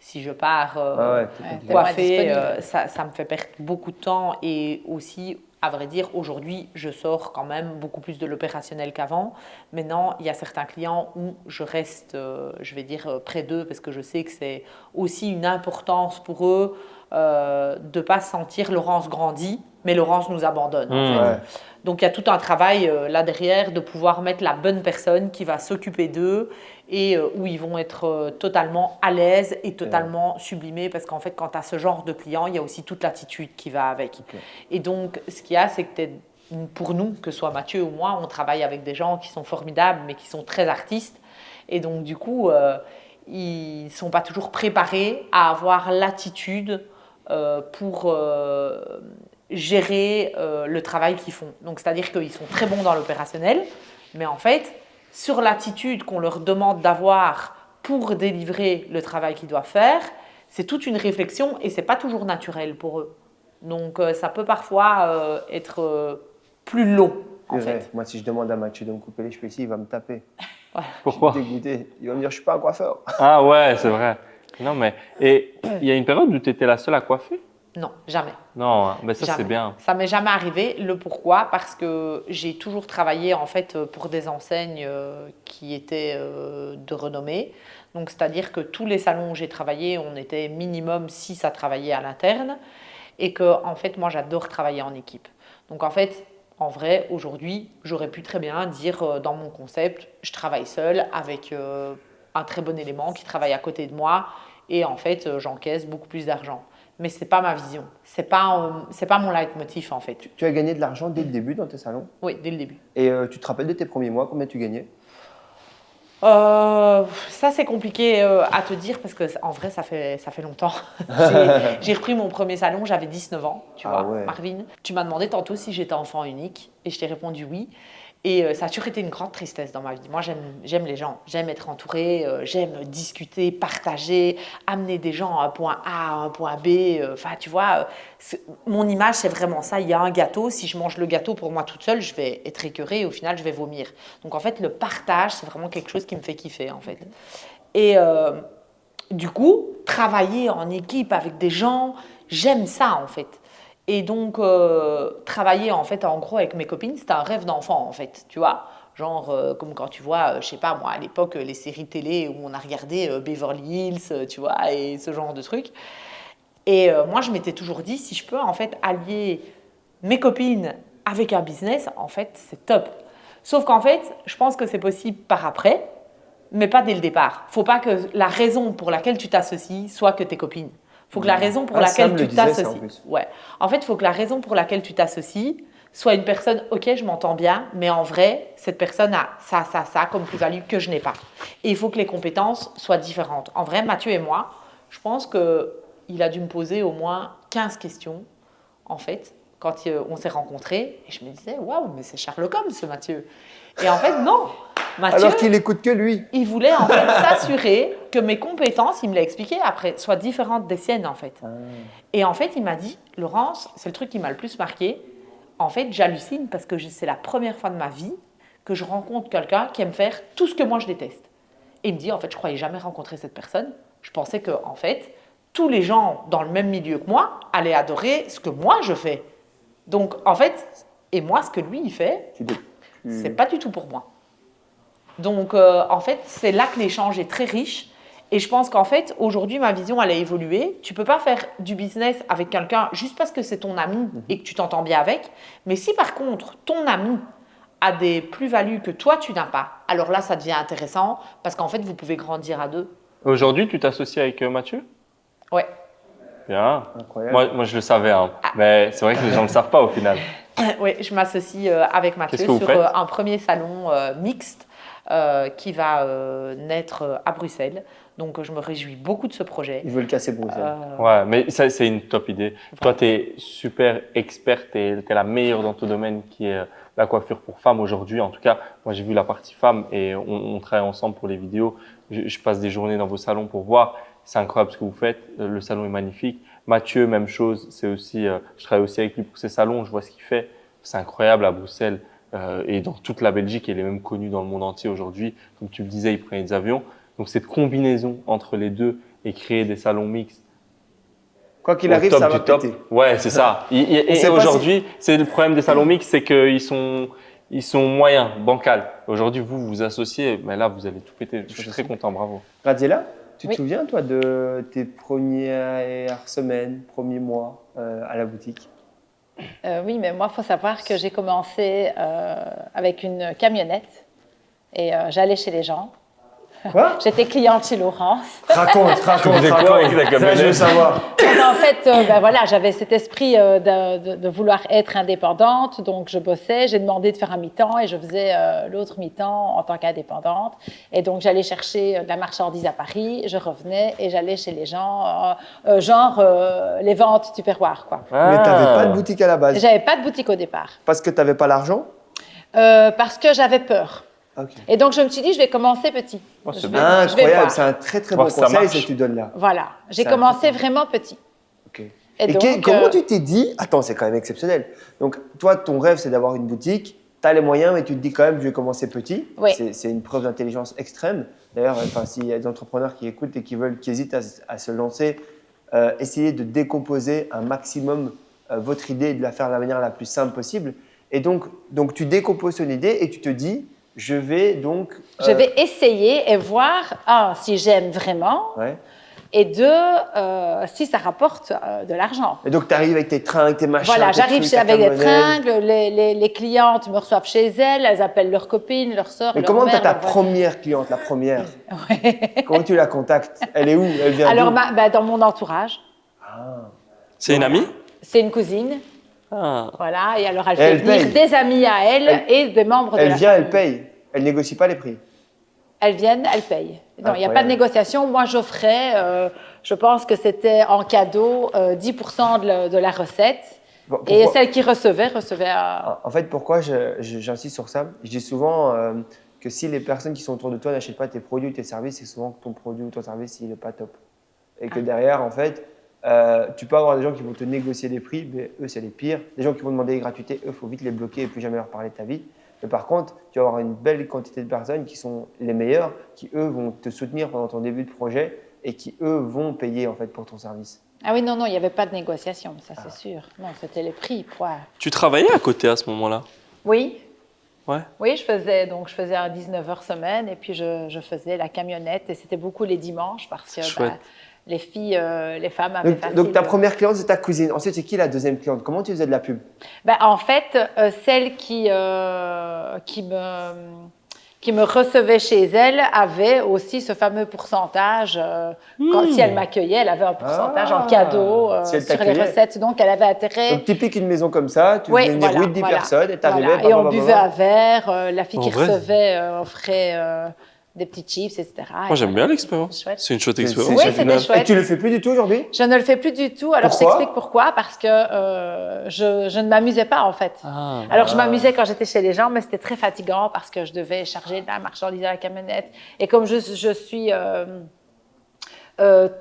si je pars Ah ouais, c'est Ouais, compliqué. t'es moins coiffer, disponible. ça me fait perdre beaucoup de temps et aussi, à vrai dire, aujourd'hui, je sors quand même beaucoup plus de l'opérationnel qu'avant. Maintenant, il y a certains clients où je reste, je vais dire, près d'eux parce que je sais que c'est aussi une importance pour eux de ne pas sentir Laurence grandit, mais Laurence nous abandonne. En fait. Ouais. Donc il y a tout un travail là derrière de pouvoir mettre la bonne personne qui va s'occuper d'eux et où ils vont être totalement à l'aise et totalement sublimés parce qu'en fait quand tu as ce genre de client, il y a aussi toute l'attitude qui va avec. Ok. Et donc ce qu'il y a, c'est que pour nous, que ce soit Mathieu ou moi, on travaille avec des gens qui sont formidables mais qui sont très artistes et donc du coup ils ne sont pas toujours préparés à avoir l'attitude pour gérer le travail qu'ils font. Donc, c'est-à-dire qu'ils sont très bons dans l'opérationnel, mais en fait, sur l'attitude qu'on leur demande d'avoir pour délivrer le travail qu'ils doivent faire, c'est toute une réflexion et c'est pas toujours naturel pour eux. Donc, ça peut parfois être plus long, en C'est vrai. fait. Moi, si je demande à Mathieu de me couper les cheveux ici, il va me taper. Pourquoi? Je suis dégoûté. Il va me dire, je suis pas un coiffeur. Ah ouais, c'est vrai. Non, mais et il y a une période où tu étais la seule à coiffer? Non, jamais. Non, hein, mais ça c'est Jamais. bien. Ça m'est jamais arrivé. Le pourquoi? Parce que j'ai toujours travaillé en fait pour des enseignes qui étaient de renommée. Donc c'est-à-dire que tous les salons où j'ai travaillé, on était minimum 6 à travailler à l'interne. et que en fait, moi, j'adore travailler en équipe. Donc en fait, en vrai, aujourd'hui, j'aurais pu très bien dire dans mon concept, je travaille seule avec un très bon élément qui travaille à côté de moi et en fait, j'encaisse beaucoup plus d'argent. Mais c'est pas ma vision, c'est pas mon leitmotiv en fait. Tu as gagné de l'argent dès le début dans tes salons. Oui, dès le début. Et tu te rappelles de tes premiers mois, combien tu gagnais? Ça c'est compliqué à te dire parce que en vrai ça fait longtemps. J'ai repris mon premier salon, j'avais 19 ans, tu vois, ouais. Marvin. Tu m'as demandé tantôt si j'étais enfant unique et je t'ai répondu oui. Et ça a toujours été une grande tristesse dans ma vie. Moi, j'aime les gens, j'aime être entourée, j'aime discuter, partager, amener des gens à un point A, à un point B. Enfin, tu vois, mon image, c'est vraiment ça. Il y a un gâteau, si je mange le gâteau pour moi toute seule, je vais être écœurée et au final, je vais vomir. Donc, en fait, le partage, c'est vraiment quelque chose qui me fait kiffer, en fait. Et du coup, travailler en équipe avec des gens, j'aime ça, en fait. Et donc, travailler en fait, en gros, avec mes copines, c'était un rêve d'enfant, en fait, tu vois. Genre, comme quand tu vois, je sais pas moi, à l'époque, les séries télé où on a regardé Beverly Hills, tu vois, et ce genre de trucs. Et moi, je m'étais toujours dit, si je peux, en fait, allier mes copines avec un business, en fait, c'est top. Sauf qu'en fait, je pense que c'est possible par après, mais pas dès le départ. Faut pas que la raison pour laquelle tu t'associes soit que tes copines. Faut que la raison pour laquelle tu t'associes. Ouais. En fait, il faut que la raison pour laquelle tu t'associes soit une personne, ok, je m'entends bien, mais en vrai, cette personne a ça comme plus-value que je n'ai pas. Et il faut que les compétences soient différentes. En vrai, Mathieu et moi, je pense qu'il a dû me poser au moins 15 questions, en fait, quand on s'est rencontrés. Et je me disais, waouh, mais c'est Sherlock Holmes, ce Mathieu. Et en fait, non. Mathieu, alors qu'il écoute que lui. Il voulait en fait s'assurer que mes compétences, il me l'a expliqué après, soient différentes des siennes en fait. Et en fait, il m'a dit, Laurence, c'est le truc qui m'a le plus marqué. En fait, j'hallucine parce que c'est la première fois de ma vie que je rencontre quelqu'un qui aime faire tout ce que moi je déteste. Et il me dit, en fait, je croyais jamais rencontrer cette personne. Je pensais que, en fait, tous les gens dans le même milieu que moi allaient adorer ce que moi je fais. Donc, en fait, et moi, ce que lui il fait, c'est pas du tout pour moi. Donc, en fait, c'est là que l'échange est très riche. Et je pense qu'en fait, aujourd'hui, ma vision, elle a évolué. Tu ne peux pas faire du business avec quelqu'un juste parce que c'est ton ami et que tu t'entends bien avec. Mais si par contre, ton ami a des plus-values que toi, tu n'as pas, alors là, ça devient intéressant parce qu'en fait, vous pouvez grandir à deux. Aujourd'hui, tu t'associes avec Mathieu? Ouais. Bien. Incroyable. Moi, je le savais, hein. Mais c'est vrai que les gens ne le savent pas au final. Oui, je m'associe avec Mathieu sur un premier salon mixte qui va naître à Bruxelles. Donc, je me réjouis beaucoup de ce projet. Il veut le casser Bruxelles. Ouais, mais ça, c'est une top idée. Toi, tu es super experte et tu es la meilleure dans ton domaine qui est la coiffure pour femmes aujourd'hui. En tout cas, moi, j'ai vu la partie femmes et on travaille ensemble pour les vidéos. Je passe des journées dans vos salons pour voir. C'est incroyable ce que vous faites. Le salon est magnifique. Mathieu, même chose. C'est aussi, je travaille aussi avec lui pour ses salons. Je vois ce qu'il fait. C'est incroyable à Bruxelles et dans toute la Belgique. Il est même connu dans le monde entier aujourd'hui. Comme tu le disais, il prenait des avions. Donc, cette combinaison entre les deux et créer des salons mixtes. Quoi qu'il arrive, ça va péter. Ouais, c'est ça. Et aujourd'hui, c'est le problème des salons mixtes, c'est qu'ils sont moyens, bancals. Aujourd'hui, vous vous associez, mais là, vous allez tout péter. Je suis très content, bravo. Radiela, tu te souviens, toi, de tes premières semaines, premiers mois à la boutique? Oui, mais moi, il faut savoir que j'ai commencé avec une camionnette et j'allais chez les gens. Quoi? J'étais cliente chez Laurence. Raconte. Tu faisais quoi avec la camionnette? Ça, je veux savoir. Donc, en fait, voilà, j'avais cet esprit de vouloir être indépendante, donc je bossais. J'ai demandé de faire un mi-temps et je faisais l'autre mi-temps en tant qu'indépendante. Et donc, j'allais chercher de la marchandise à Paris, je revenais et j'allais chez les gens, les ventes Tupperware, quoi. Mais tu n'avais pas de boutique à la base? J'avais pas de boutique au départ. Parce que tu n'avais pas l'argent? Parce que j'avais peur. Okay. Et donc, je me suis dit, je vais commencer petit. Incroyable, c'est un très très bon conseil que tu donnes là. Voilà, j'ai commencé vraiment petit. Okay. Et donc, comment tu t'es dit, attends, c'est quand même exceptionnel. Donc, toi, ton rêve, c'est d'avoir une boutique, tu as les moyens, mais tu te dis quand même, je vais commencer petit. Oui. C'est une preuve d'intelligence extrême. D'ailleurs, s'il y a des entrepreneurs qui écoutent et qui hésitent à se lancer, essayez de décomposer un maximum votre idée et de la faire de la manière la plus simple possible. Et donc tu décomposes ton idée et tu te dis, je vais donc… Je vais essayer et voir si j'aime vraiment. Ouais. et deux, si ça rapporte de l'argent. Et donc, tu arrives avec tes tringles, tes machins. Voilà, tes j'arrive trucs, ta avec des camionnette. tringles, les clientes me reçoivent chez elles, elles appellent leurs copines, leurs sœurs, Mais leurs comment tu as mères, ta leurs première cliente, la première? Ouais. Comment tu la contactes? Elle est où? Elle vient Alors, d'où? dans mon entourage, C'est une amie? c'est une cousine. Ah. Voilà, et alors elle Et fait elle venir paye. des amis à elle et des membres de Elle la vient, famille. elle paye. Elle négocie pas les prix. Elles viennent, elles payent. Non, il n'y a pas Incroyable. de négociation. Moi, j'offrais, je pense que c'était en cadeau 10% de la recette. Bon, Et pourquoi- celle qui recevait à... En fait, pourquoi j'insiste sur ça? Je dis souvent que si les personnes qui sont autour de toi n'achètent pas tes produits ou tes services, c'est souvent que ton produit ou ton service, il n'est pas top. Et que derrière, en fait, tu peux avoir des gens qui vont te négocier des prix, mais eux, c'est les pires. Des gens qui vont demander des gratuités, eux, il faut vite les bloquer et plus jamais leur parler de ta vie. Mais par contre, tu vas avoir une belle quantité de personnes qui sont les meilleures, qui, eux, vont te soutenir pendant ton début de projet et qui, eux, vont payer, en fait, pour ton service. Ah oui, non, il n'y avait pas de négociation, ça c'est sûr. Non, c'était les prix, point. Tu travaillais à côté à ce moment-là? Oui. Ouais. Oui, je faisais un 19 heures semaine et puis je faisais la camionnette et c'était beaucoup les dimanches parce que Chouette. les filles, les femmes avaient facile. Donc, ta première cliente, c'est ta cousine. Ensuite, c'est qui la deuxième cliente? Comment tu faisais de la pub? En fait, celle qui me recevait chez elle avait aussi ce fameux pourcentage. Si elle m'accueillait, elle avait un pourcentage en cadeau Si elle sur les t'accueillait. recettes. Donc, elle avait intérêt. Donc, typique une maison comme ça, tu Oui, faisais venir voilà, 8-10 voilà. personnes et t'arrivais. Voilà. Et on buvait un verre. La fille En qui vrai. recevait offrait des petits chips, etc. Moi, j'aime bien l'expérience. Chouette. C'est une chouette C'est expérience. Oui, chouette. c'était chouette. Et tu le fais plus du tout aujourd'hui? Je ne le fais plus du tout. Alors, Pourquoi? je t'explique pourquoi. Parce que je ne m'amusais pas, en fait. Ah. Alors, je m'amusais quand j'étais chez les gens, mais c'était très fatigant parce que je devais charger de la marchandise à la camionnette. Et comme je suis...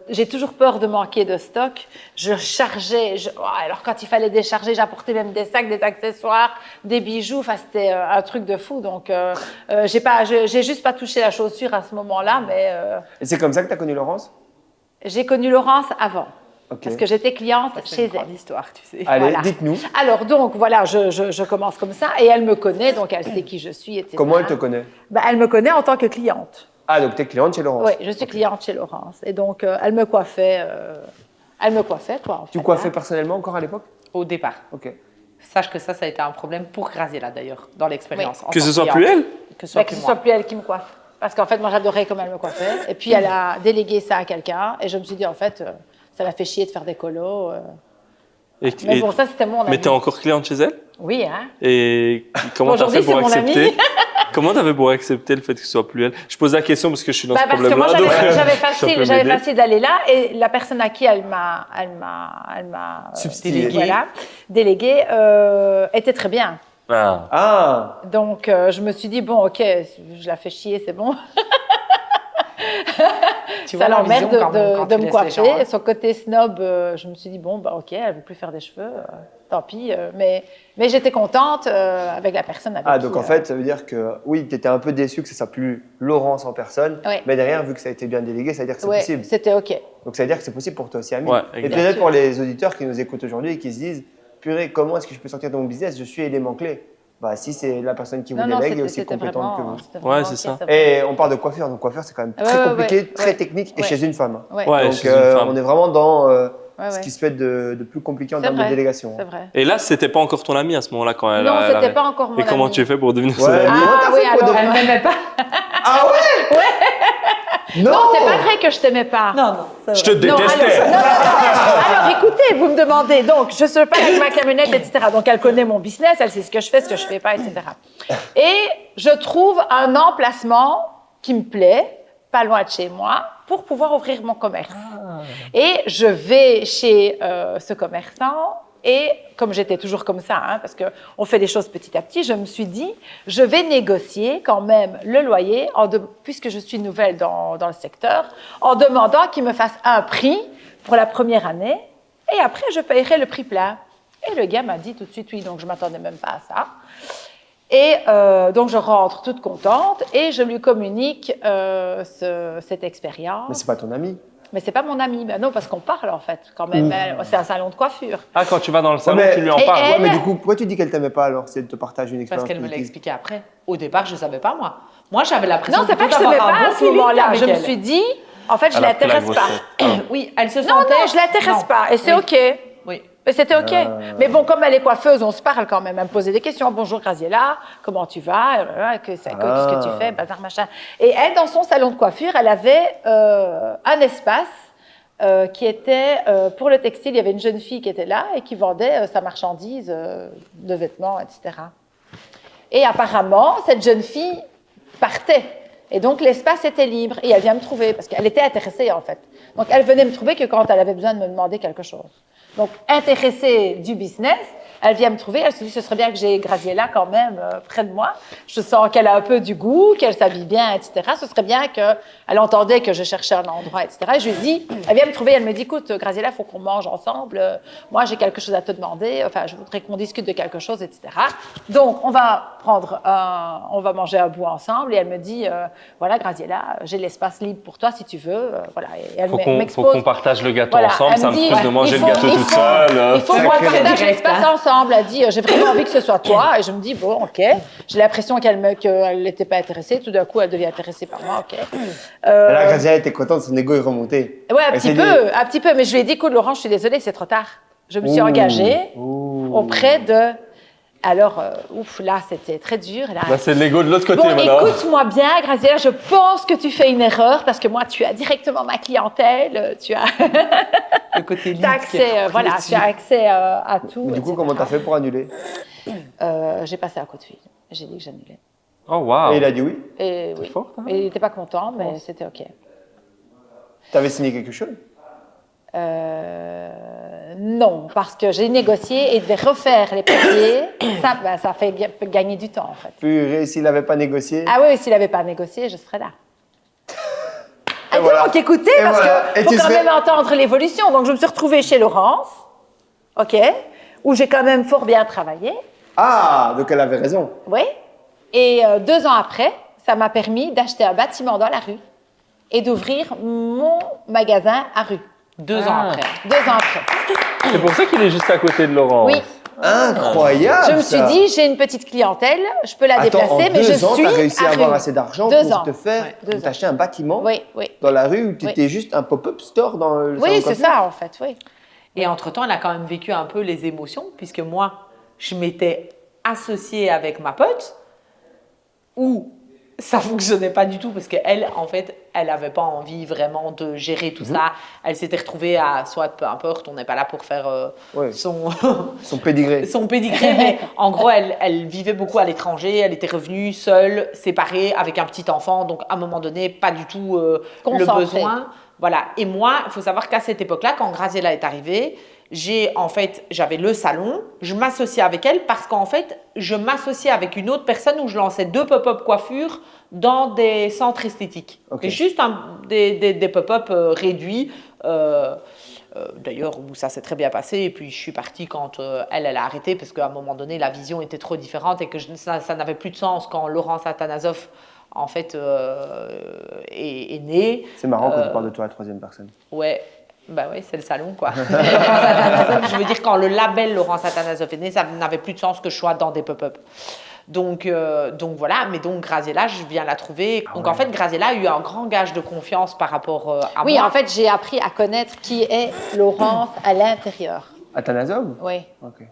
j'ai toujours peur de manquer de stock. Je chargeais. Alors, quand il fallait décharger, j'apportais même des sacs, des accessoires, des bijoux. Enfin, c'était un truc de fou. Donc, j'ai juste pas touché la chaussure à ce moment-là, mais Et c'est comme ça que tu as connu Laurence? j'ai connu Laurence avant. Ok. Parce que j'étais cliente C'est chez une grande elle. histoire, tu sais. Allez, voilà. dites-nous. Alors, donc, voilà, je commence comme ça. Et elle me connaît, donc elle sait qui je suis, etc. Comment elle te connaît? Elle me connaît en tant que cliente. Ah, donc tu es cliente chez Laurence? Oui, je suis cliente chez Laurence. Et donc, elle me coiffait, quoi. En Tu fait, coiffais hein. personnellement encore à l'époque? Au départ. Ok. Sache que ça a été un problème pour Graziella d'ailleurs, dans l'expérience. en Que tant ce soit cliente. plus elle? Que ce soit Que plus ce moi. soit plus elle qui me coiffe. Parce qu'en fait, moi, j'adorais comme elle me coiffait. Et puis, elle a délégué ça à quelqu'un. Et je me suis dit, en fait, ça l'a fait chier de faire des colos. Mais Et- bon, ça, c'était mon ami. mais t'es encore cliente chez elle? Oui, hein. Et comment t'as Aujourd'hui, fait pour c'est mon accepter? amie. Comment t'avais pour accepter le fait que ce soit plus elle? Je pose la question parce que je suis dans ce Parce que moi, problème-là. donc, j'avais ça peut facile m'aider. d'aller là. Et la personne à qui elle m'a Substitué. délégué était très bien. Ah. Ah, Donc, je me suis dit, bon, ok, je la fais chier, c'est bon. Tu Ça vois la l'emmerde vision quand même, quand de tu me laisses les gens, coiffer. hein. Son côté snob, je me suis dit, bon, bah, ok, elle ne veut plus faire des cheveux, tant pis. Mais j'étais contente avec la personne avec qui... donc en fait, ça veut dire que oui, tu étais un peu déçu que ce soit plus Laurence en personne, Ouais. mais derrière, vu que ça a été bien délégué, ça veut dire que c'est ouais, possible. c'était ok. Donc ça veut dire que c'est possible pour toi aussi, Amine. Ouais, et exact. peut-être pour les auditeurs qui nous écoutent aujourd'hui et qui se disent, purée, comment est-ce que je peux sortir de mon business? Je suis élément clé. Bah, si c'est la personne qui vous délègue, elle est aussi c'était compétente que vraiment... vous. c'était vraiment c'est ça. Et on parle de coiffure, donc coiffure c'est quand même très Ouais, compliqué, ouais, très ouais. technique et Ouais. chez une femme. hein. Ouais, Ouais, Donc chez une femme. on est vraiment dans ouais, ce ouais. qui se fait de plus compliqué en C'est termes de vrai, délégation. c'est vrai. Et là, c'était pas encore ton amie à ce moment-là quand elle Non, elle c'était a- pas encore mon Et comment amie. tu fais pour devenir son Ouais. amie? Comment t'as Ah oui, fait pour alors... Elle m'aimait pas. Ah ouais? Non, Non, c'est pas vrai que je t'aimais pas. Non, c'est Je te vrai. Non, détestais. alors, écoutez, vous me demandez. Donc, je se parle avec ma camionnette, etc. Donc, elle connaît mon business, elle sait ce que je fais, ce que je fais pas, etc. Et je trouve un emplacement qui me plaît, pas loin de chez moi, pour pouvoir ouvrir mon commerce. Et je vais chez ce commerçant. Et comme j'étais toujours comme ça, hein, parce qu'on fait les choses petit à petit, je me suis dit, je vais négocier quand même le loyer, puisque je suis nouvelle dans le secteur, en demandant qu'il me fasse un prix pour la première année, et après, je paierai le prix plein. Et le gars m'a dit tout de suite oui, donc je ne m'attendais même pas à ça. Et donc, je rentre toute contente et je lui communique cette expérience. Mais c'est pas ton ami. Mais c'est pas mon ami. Ben non, parce qu'on parle en fait, quand même. C'est un salon de coiffure. Ah, quand tu vas dans le salon, mais- tu lui en Et parles. elle- Ouais, mais du coup, pourquoi tu dis qu'elle t'aimait pas alors si elle te partage une Parce expérience qu'elle me l'a positive? expliqué après. Au départ, je ne savais pas, moi. Moi, j'avais l'impression Non, c'est pas que je d'avoir t'aimais un pas bon à ce feeling moment-là. avec Je me elle. suis dit, En fait, je Elle a pris la l'intéresse pas. grosse Oui, elle se Non, sentait. non, je l'intéresse Non. pas. Et c'est Oui. OK. Oui. Mais c'était OK. Mais bon, comme elle est coiffeuse, on se parle quand même. Elle me posait des questions. Bonjour Graziella, comment tu vas? Qu'est-ce que tu fais? Bazar, machin. Et elle, dans son salon de coiffure, elle avait un espace qui était pour le textile. Il y avait une jeune fille qui était là et qui vendait sa marchandise de vêtements, etc. Et apparemment, cette jeune fille partait. Et donc, l'espace était libre. Et elle vient me trouver, parce qu'elle était intéressée, en fait. Donc, elle venait me trouver que quand elle avait besoin de me demander quelque chose. Donc, intéressée du business, elle vient me trouver. Elle se dit, ce serait bien que j'ai Graziella quand même près de moi. Je sens qu'elle a un peu du goût, qu'elle s'habille bien, etc. Ce serait bien qu'elle entendait que je cherchais un endroit, etc. Et je lui dis, elle vient me trouver, elle me dit, écoute, Graziella, il faut qu'on mange ensemble. Moi, j'ai quelque chose à te demander. Enfin, je voudrais qu'on discute de quelque chose, etc. Donc, on va manger un bout ensemble. Et elle me dit, voilà, Graziella, j'ai l'espace libre pour toi si tu veux. Voilà. Et elle Faut m'expose. qu'on partage le gâteau Voilà, ensemble, elle ça me me dit, frustre de manger le gâteau toute seule. Il faut Ça qu'on crée partage direct, l'espace hein. ensemble. Elle dit, j'ai vraiment envie que ce soit toi. Et je me dis, bon, OK. J'ai l'impression qu'elle n'était pas intéressée. Tout d'un coup, elle devient intéressée par moi. OK. Et là, Graziella était contente, son ego est remonté. Ouais, Elle s'est dit- un petit peu. Mais je lui ai dit, écoute, Laurent, je suis désolée, c'est trop tard. Je me suis Ouh, engagée ouh. auprès de... Alors, là, c'était très dur. Là, Là, c'est de l'ego de l'autre côté bon, maintenant. écoute-moi bien, Graziella, je pense que tu fais une erreur parce que moi, tu as directement ma clientèle, tu as, Le côté lead t'as qui est accès, voilà, précis. tu as accès à tout. Mais du coup, etc. comment t'as fait pour annuler? J'ai passé un coup de fil. J'ai dit que j'annulais. Oh, wow. Et il a dit oui. Et oui. fort, hein. Et il n'était pas content, mais c'était OK. T'avais signé quelque chose? Non, parce que j'ai négocié et devait refaire les papiers. Ça fait gagner du temps, en fait. Puis s'il n'avait pas négocié. Ah oui, s'il n'avait pas négocié, je serais là. Ah, voilà. donc écoutez, Et parce voilà. Et qu'il faut tu quand serais- même entendre l'évolution. Donc je me suis retrouvée chez Laurence, OK, où j'ai quand même fort bien travaillé, Ah, donc elle avait raison. oui. Et 2 ans après, ça m'a permis d'acheter un bâtiment dans la rue et d'ouvrir mon magasin à rue. 2 ans après. 2 ans après. C'est pour ça qu'il est juste à côté de Laurent. Oui. Incroyable. Je me suis ça. dit, j'ai une petite clientèle, je peux la Attends, déplacer, en mais je 2 ans, suis t'as réussi à à avoir rue. assez d'argent 2 pour ans. te faire, Ouais, 2 pour ans. t'acheter un bâtiment Oui, oui. dans la rue où tu étais juste un pop-up store dans le salon Oui, de c'est coiffure. ça, en fait, oui. Et entre-temps, elle a quand même vécu un peu les émotions, puisque moi, je m'étais associée avec ma pote, où ça fonctionnait pas du tout, parce qu'elle, en fait, elle n'avait pas envie vraiment de gérer tout ça. Elle s'était retrouvée à, soit peu importe, on n'est pas là pour faire Ouais. son Pédigré. son pédigré, mais en gros, elle vivait beaucoup à l'étranger, elle était revenue seule, séparée, avec un petit enfant, donc à un moment donné, pas du tout le Concentrée. besoin. Voilà. Et moi, il faut savoir qu'à cette époque-là, quand Graziella est arrivée, j'avais le salon, je m'associais avec elle parce qu'en fait, je m'associais avec une autre personne où je lançais 2 pop-up coiffures dans des centres esthétiques. Ok. Et juste des pop-up réduits. D'ailleurs, où ça s'est très bien passé. Et puis, je suis partie quand elle a arrêté parce qu'à un moment donné, la vision était trop différente et que ça n'avait plus de sens quand Laurence Atanasoff, en fait, est née. C'est marrant quand tu parles de toi à la 3e personne. Ouais, bah ouais, c'est le salon, quoi. Laurence Atanasoff, je veux dire, quand le label Laurence Atanasoff est né, ça n'avait plus de sens que je sois dans des pop-up. Donc voilà, mais donc Graziella, je viens la trouver. Donc en fait, Graziella a eu un grand gage de confiance par rapport à Oui, moi. en fait, j'ai appris à connaître qui est Laurence à l'intérieur. Athanasov? Oui. Ok.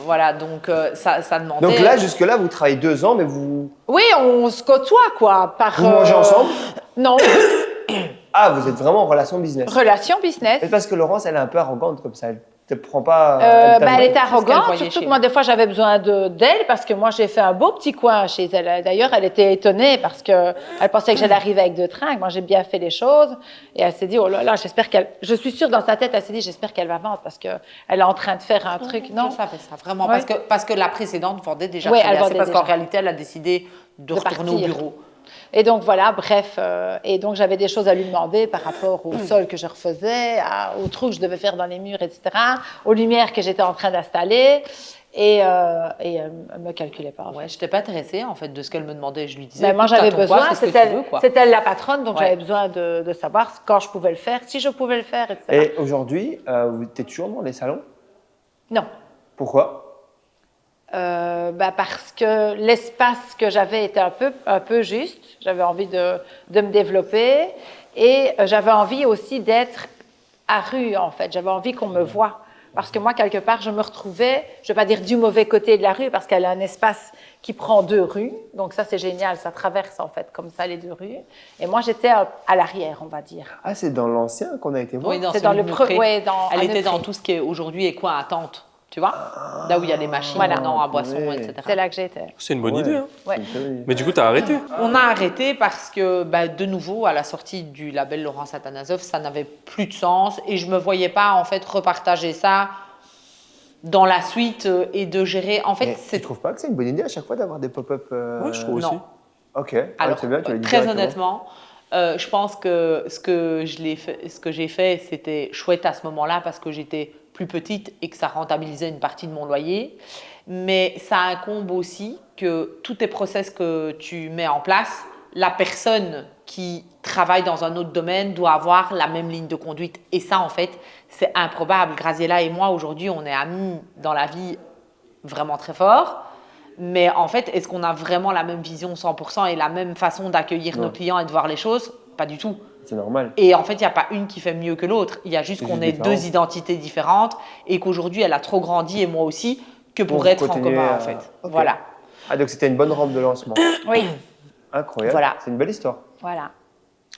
Voilà, donc ça demandait... Donc là, jusque-là, vous travaillez 2 ans, mais vous On se côtoie, quoi. vous mangez ensemble? Non, Ah, vous êtes vraiment en relation business. relation business. C'est parce que Laurence, elle est un peu arrogante comme ça. Elle te prend pas. Elle était qu'elle arrogante, voyait surtout chez que moi, des fois, j'avais besoin d'elle parce que moi, j'ai fait un beau petit coin chez elle. D'ailleurs, elle était étonnée parce qu'elle pensait que j'allais arriver avec 2 trinques. Moi, j'ai bien fait les choses. Et elle s'est dit, oh là là, j'espère qu'elle... Je suis sûre, dans sa tête, elle s'est dit, j'espère qu'elle va vendre parce qu'elle est en train de faire un truc. Non, Ça fait ça, vraiment. Ouais. Parce que la précédente vendait déjà Ouais, très elle bien. C'est vendait parce déjà. qu'en réalité, elle a décidé de retourner au partir. bureau. Et donc voilà, bref, et donc j'avais des choses à lui demander par rapport au sol que je refaisais, aux trous que je devais faire dans les murs, etc., aux lumières que j'étais en train d'installer, et elle ne me calculait pas. En fait. Ouais, je n'étais pas intéressée en fait de ce qu'elle me demandait. Je lui disais. Mais moi écoute, j'avais t'as ton poids, besoin, fais ce que c'est tu veux, quoi. elle la patronne, donc Ouais. j'avais besoin de savoir quand je pouvais le faire, si je pouvais le faire, etc. Et aujourd'hui, tu es toujours dans les salons? Non. Pourquoi? Parce que l'espace que j'avais était un peu juste. J'avais envie de me développer et j'avais envie aussi d'être à rue, en fait. J'avais envie qu'on me voie. Parce que moi, quelque part, je me retrouvais, je ne vais pas dire du mauvais côté de la rue, parce qu'elle a un espace qui prend 2 rues. Donc ça, c'est génial. Ça traverse, en fait, comme ça, les 2 rues. Et moi, j'étais à l'arrière, on va dire. Ah, c'est dans l'ancien qu'on a été voir? Oui, dans C'est dans celui le de pre... Neupré. ouais, Elle était dans Neupré. tout ce qui est aujourd'hui est quoi, attente, tu vois? Là où il y a les machines Voilà. maintenant à boissons, Ouais. etc. C'est là que j'étais. C'est une bonne Ouais. idée. Hein. Ouais. C'est une très bonne idée. Mais du coup, tu as arrêté. On a arrêté parce que, de nouveau, à la sortie du label Laurence Atanasov, ça n'avait plus de sens et je me voyais pas en fait repartager ça dans la suite et de gérer. En fait, Mais tu trouves pas que c'est une bonne idée à chaque fois d'avoir des pop-up Ouais, je trouve aussi. non. Ok, Alors, c'est bien, tu l'as dit très directement. honnêtement, je pense que ce que j'ai fait, c'était chouette à ce moment-là parce que j'étais plus petite et que ça rentabilisait une partie de mon loyer. Mais ça incombe aussi que tous tes process que tu mets en place, la personne qui travaille dans un autre domaine doit avoir la même ligne de conduite. Et ça, en fait, c'est improbable. Graziella et moi, aujourd'hui, on est amis dans la vie vraiment très fort. Mais en fait, est-ce qu'on a vraiment la même vision 100% et la même façon d'accueillir Non. nos clients et de voir les choses? Pas du tout. C'est normal. Et en fait, il n'y a pas une qui fait mieux que l'autre. Il y a juste C'est qu'on juste ait différent. 2 identités différentes et qu'aujourd'hui, elle a trop grandi et moi aussi que pour Pour être en continuer commun, à- en fait. Ok. Voilà. Ah, donc c'était une bonne rampe de lancement. Oui, Incroyable. Voilà. C'est une belle histoire. voilà.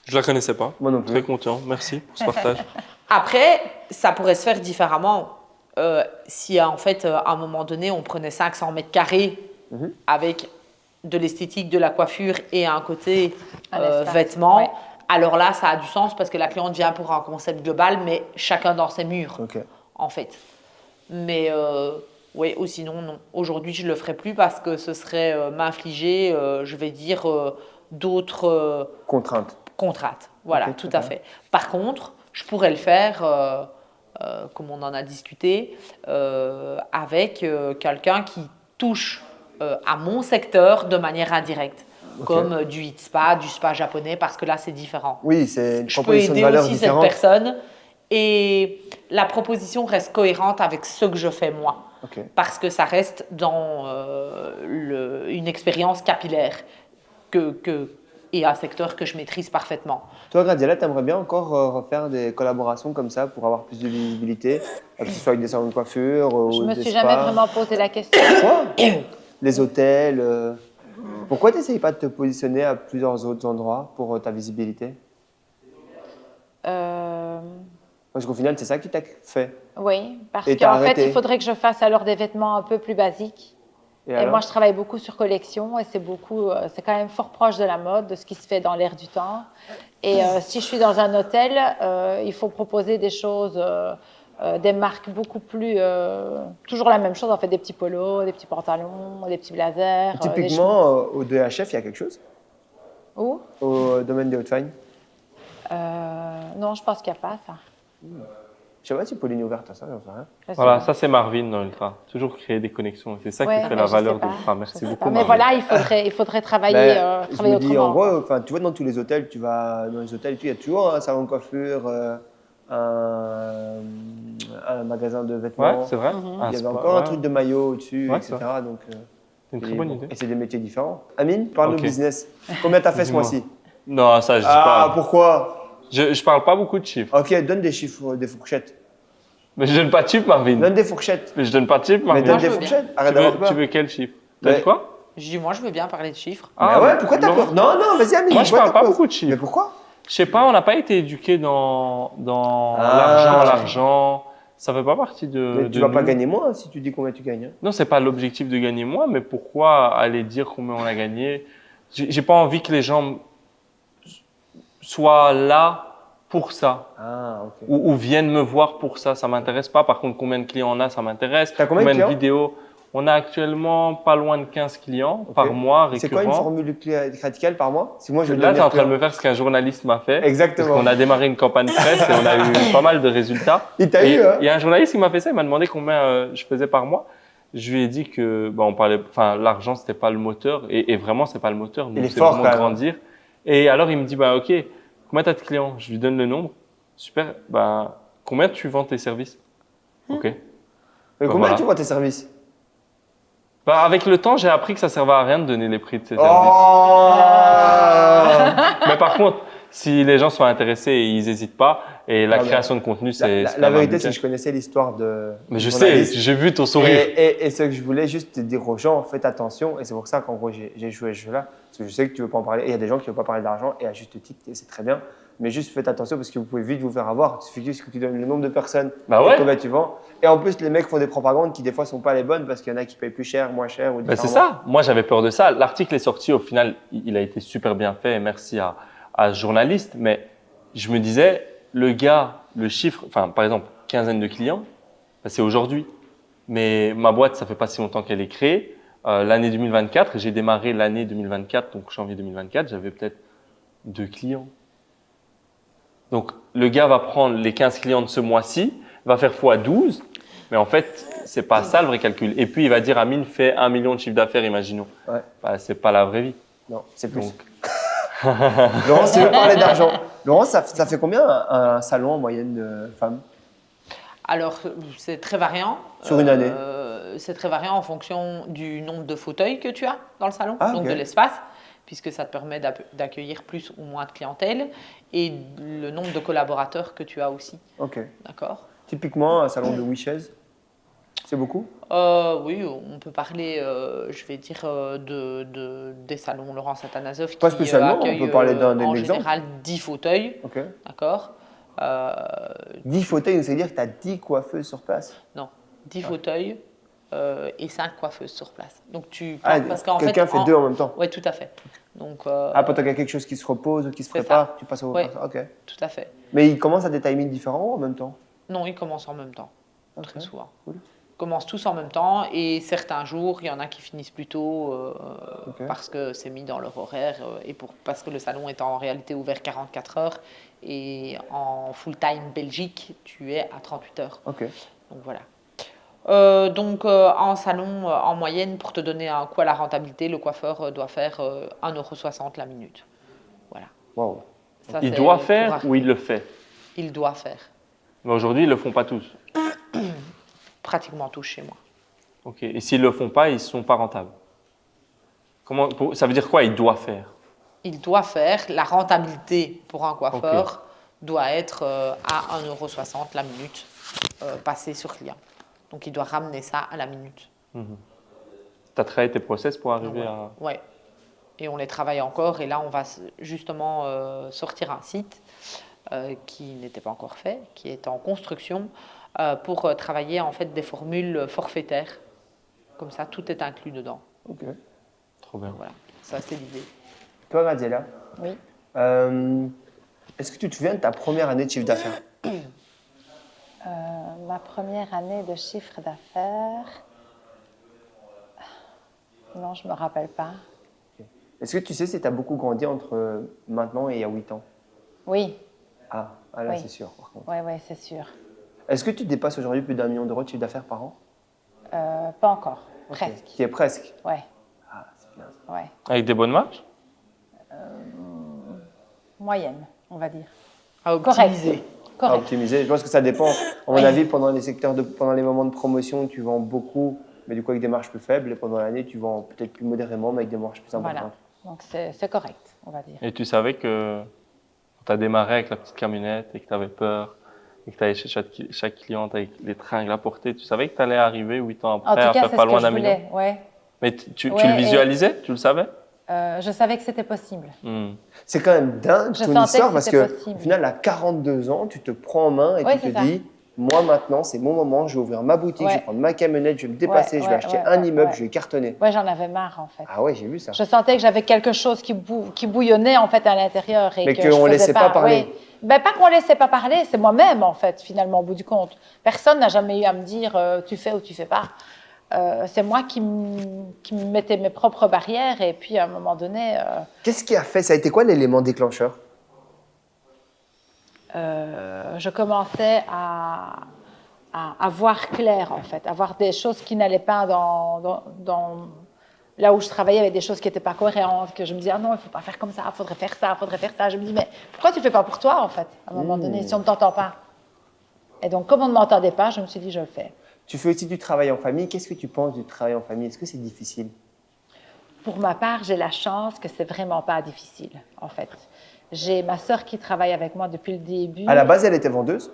Je la connaissais pas. Moi non plus. Très content. Merci pour ce partage. Après, ça pourrait se faire différemment. Si en fait, à un moment donné, on prenait 500 mètres carrés Mhm. avec de l'esthétique, de la coiffure et un côté Un espace, vêtements, ouais. alors là, ça a du sens parce que la cliente vient pour un concept global, mais chacun dans ses murs, Ok. en fait. Mais oui, ou sinon, non. Aujourd'hui, je ne le ferai plus parce que ce serait m'infliger, je vais dire, d'autres Contrainte. contraintes. Voilà, Ok, tout très à bien. fait. Par contre, je pourrais le faire, comme on en a discuté, avec quelqu'un qui touche à mon secteur de manière indirecte, Ok. comme du hit spa, du spa japonais, parce que là, c'est différent. Oui, c'est une Je peux proposition de aider valeur aussi différente. cette personne et la proposition reste cohérente avec ce que je fais moi, Ok. parce que ça reste dans une expérience capillaire et un secteur que je maîtrise parfaitement. Toi, Graziella, t'aimerais bien encore refaire des collaborations comme ça pour avoir plus de visibilité, que ce soit avec des salons de coiffure Je ou me des suis spas. jamais vraiment posé la question. Pourquoi? Les hôtels. Pourquoi tu n'essayes pas de te positionner à plusieurs autres endroits pour ta visibilité? Euh, Parce qu'au final, c'est ça qui t'a fait. oui, parce Et t'as qu'en fait, arrêté. il faudrait que je fasse alors des vêtements un peu plus basiques. Et, Et alors moi, je travaille beaucoup sur collection et c'est quand même fort proche de la mode, de ce qui se fait dans l'air du temps. Et si je suis dans un hôtel, il faut proposer des choses, des marques beaucoup plus, toujours la même chose, en fait, des petits polos, des petits pantalons, des petits blazers. des Typiquement, au DHF, il y a quelque chose Où au domaine des hautes fines. Non, je pense qu'il n'y a pas ça. Je sais pas si Pauline est ouverte à ça, j'en sais rien. Je sais Voilà, pas. ça c'est Marvin dans Ultra. Toujours créer des connexions. C'est ça Ouais, qui fait mais la je valeur sais pas. d'Ultra. Je Merci sais beaucoup. pas. Mais Marvin. voilà, il faudrait travailler, Ben, je travailler me dis, autrement. en gros, enfin, tu vois, dans tous les hôtels, tu vas dans les hôtels, et tout, il y a toujours un salon de coiffure, un magasin de vêtements. Ouais, c'est vrai. Mhm. Un Il y avait spa, encore un ouais. truc de maillot au-dessus, Ouais, etc. Donc, C'est une très bonne idée. Et c'est des métiers différents. Amine, parle-nous Ok. business. Combien t'as fait ce Dis-moi. mois-ci? Non, ça je dis Ah, pas. pourquoi? Je parle pas beaucoup de chiffres. Ok, donne des chiffres, des fourchettes. Mais je donne pas de chiffres, Marvin. Donne des fourchettes. Mais je donne pas de chiffres, Mais Marvin. donne je des veux bien. fourchettes. Arrête d'avoir peur. Tu veux quel chiffre? T'as Mais- dit quoi? Je dis, moi, je veux bien parler de chiffres. Ah ouais, pourquoi t'as Laurent, peur? Non, non, vas-y, Amine. Moi, je pourquoi parle t'as pas peur? beaucoup de chiffres. Mais pourquoi? Je sais pas, on n'a pas été éduqué dans Ah. l'argent. Ça fait pas partie de. Mais de tu vas pas nous. gagner moins si tu dis combien tu gagnes. Hein. Non, c'est pas l'objectif de gagner moins, mais pourquoi aller dire combien on a gagné? J'ai pas envie que les gens soient là pour ça Ah, ok. ou viennent me voir pour ça. Ça m'intéresse pas. Par contre, combien de clients on a, ça m'intéresse. T'as combien de clients? vidéos? On a actuellement pas loin de 15 clients Ok. par mois C'est quoi une récurrents. formule radicale par mois? Si moi je veux Là, tu es devenir en train de client. me faire ce qu'un journaliste m'a fait. Parce Exactement. qu'on a démarré une campagne presse et on a eu pas mal de résultats. Il t'a Et eu, hein? il y a un journaliste qui m'a fait ça, il m'a demandé combien je faisais par mois. Je lui ai dit que on parlait, enfin, l'argent, c'était pas le moteur. Et vraiment, c'est pas le moteur. Il Nous, est c'est fort, vraiment quand même. grandir. Et alors, il me dit, OK, combien tu as de clients? Je lui donne le nombre. Super. Combien tu vends tes services? OK. Mais combien voilà. tu vois tes services? Bah, avec le temps, j'ai appris que ça servait à rien de donner les prix de ces services. Oh Mais par contre, si les gens sont intéressés, ils n'hésitent pas. Et la Non, mais création de contenu, c'est La quand même un vérité, budget. c'est que je connaissais l'histoire de. Mais du je sais, journaliste. j'ai vu ton sourire. Et ce que je voulais juste dire aux gens, faites attention. Et c'est pour ça qu'en gros, j'ai joué à ce jeu-là. Parce que je sais que tu veux pas en parler. Et il y a des gens qui ne veulent pas parler d'argent. Et à juste titre, et c'est très bien. Mais juste faites attention parce que vous pouvez vite vous faire avoir. Il suffit juste que tu donnes le nombre de personnes Bah et ouais. combien tu vends. Et en plus, les mecs font des propagandes qui, des fois, sont pas les bonnes parce qu'il y en a qui payent plus cher, moins cher. Ou Ben c'est différemment. ça. Moi, j'avais peur de ça. L'article est sorti. Au final, il a été super bien fait. Et merci à ce journaliste. Mais je me disais, le gars, le chiffre, enfin, par exemple, quinzaine de clients, ben, c'est aujourd'hui. Mais ma boîte, ça fait pas si longtemps qu'elle est créée. L'année 2024, j'ai démarré l'année 2024, donc janvier 2024, j'avais peut-être 2 clients. Donc, le gars va prendre les 15 clients de ce mois-ci, va faire x12, mais en fait, c'est pas ça le vrai calcul. Et puis, il va dire, Amine fait 1 million de chiffre d'affaires, imaginons. Ouais. Bah, c'est pas la vraie vie. Non, c'est plus. Donc, Laurence, tu veux parler d'argent. Laurence, ça fait combien un salon en moyenne de femmes? Alors, c'est très variant. Sur une année? C'est très variant en fonction du nombre de fauteuils que tu as dans le salon, Ah, donc ok. de l'espace, puisque ça te permet d'accueillir plus ou moins de clientèle, et le nombre de collaborateurs que tu as aussi. Ok. D'accord? Typiquement, un salon de 8 chaises, c'est beaucoup? Oui, on peut parler, je vais dire, des salons Laurence Atanasoff Pas qui spécialement, on accueillent peut parler d'un en exemple. général 10 fauteuils. Ok. D'accord? 10 fauteuils, ça veut dire que tu as 10 coiffeuses sur place? Non, 10 fauteuils et 5 coiffeuses sur place. Donc tu Ah, parce qu'en fait, quelqu'un fait deux en même temps? Oui, tout à fait. Donc, Ah, pendant qu'il y a quelque chose qui se repose ou qui se c'est prépare, ça. tu passes au... Ouais. Ok. tout à fait. Mais ils commencent à des timings différents en même temps? Non, ils commencent en même temps, Ok. très souvent. Cool. Ils commencent tous en même temps et certains jours, il y en a qui finissent plus tôt Ok. parce que c'est mis dans leur horaire et parce que le salon est en réalité ouvert 44 heures et en full-time Belgique, tu es à 38 heures. Ok. Donc voilà. En salon, en moyenne, pour te donner un coup à la rentabilité, le coiffeur doit faire 1,60 € la minute. Voilà. Wow. Ça, il c'est doit pour faire arriver. ou il le fait? Il doit faire. Mais aujourd'hui, ils le font pas tous. Pratiquement tous chez moi. Ok. Et s'ils le font pas, ils sont pas rentables. Ça veut dire quoi? Il doit faire. Il doit faire. La rentabilité pour un coiffeur doit être à 1,60 € la minute passée sur client. Donc il doit ramener ça à la minute. Tu as travaillé tes process pour arriver à. Ouais. Et on les travaille encore. Et là, on va justement sortir un site qui n'était pas encore fait, qui est en construction, pour travailler en fait des formules forfaitaires. Comme ça, tout est inclus dedans. Ok. Trop bien. Voilà, ça c'est l'idée. Toi, Radiela, Oui. est-ce que tu te souviens de ta première année de chiffre d'affaires? Ma première année de chiffre d'affaires. Non, je ne me rappelle pas. Est-ce que tu sais si tu as beaucoup grandi entre maintenant et il y a 8 ans? Oui, Ah, là, Oui. c'est sûr, par contre. oui, c'est sûr. Est-ce que tu dépasses aujourd'hui plus d'1 million d'euros de chiffre d'affaires par an? Pas encore, presque. Qui est presque. Ouais, Ah, c'est bien. ouais. Avec des bonnes marges? Moyenne, on va dire. À Correct. optimiser. À Correct. optimiser. Je pense que ça dépend. À mon avis, pendant les secteurs pendant les moments de promotion, tu vends beaucoup, mais du coup avec des marges plus faibles. Et pendant l'année, tu vends peut-être plus modérément, mais avec des marges plus importantes. Voilà. Donc c'est correct, on va dire. Et tu savais que quand tu as démarré avec la petite camionnette et que tu avais peur et que tu allais chez chaque cliente avec les tringles à porter, tu savais que tu allais arriver 8 ans En après tout à cas, faire c'est pas ce que loin je d'un million? voulais. Ouais. Mais tu Ouais, le et- visualisais? Tu le savais? Je savais que c'était possible. C'est quand même dingue Je ton sentais histoire que parce c'était que possible. au final, à 42 ans, tu te prends en main et Ouais, tu te c'est ça. dis, moi maintenant, c'est mon moment, je vais ouvrir ma boutique, je vais Ouais. prendre ma camionnette, je vais me dépasser, Ouais, je vais acheter ouais, un ouais, immeuble, ouais. je vais cartonner. Ouais, j'en avais marre en fait. Ah ouais, j'ai vu ça. Je sentais que j'avais quelque chose qui bouillonnait en fait à l'intérieur et Mais que qu'on je faisais laissait pas parler. Ouais. Ben, pas qu'on laissait pas parler, c'est moi-même en fait finalement au bout du compte. Personne n'a jamais eu à me dire tu fais ou tu fais pas. C'est moi qui me mettais mes propres barrières et puis à un moment donné, Qu'est-ce qui a fait? Ça a été quoi l'élément déclencheur? je commençais à voir clair en fait, à voir des choses qui n'allaient pas dans là où je travaillais avec des choses qui n'étaient pas cohérentes, que je me disais ah non, il ne faut pas faire comme ça, il faudrait faire ça, il faudrait faire ça. Je me dis mais pourquoi tu ne fais pas pour toi en fait à un moment donné si on ne t'entend pas? Et donc comme on ne m'entendait pas, je me suis dit je le fais. Tu fais aussi du travail en famille. Qu'est-ce que tu penses du travail en famille? Est-ce que c'est difficile? Pour ma part, j'ai la chance que c'est vraiment pas difficile, en fait. J'ai ma sœur qui travaille avec moi depuis le début. À la base, elle était vendeuse?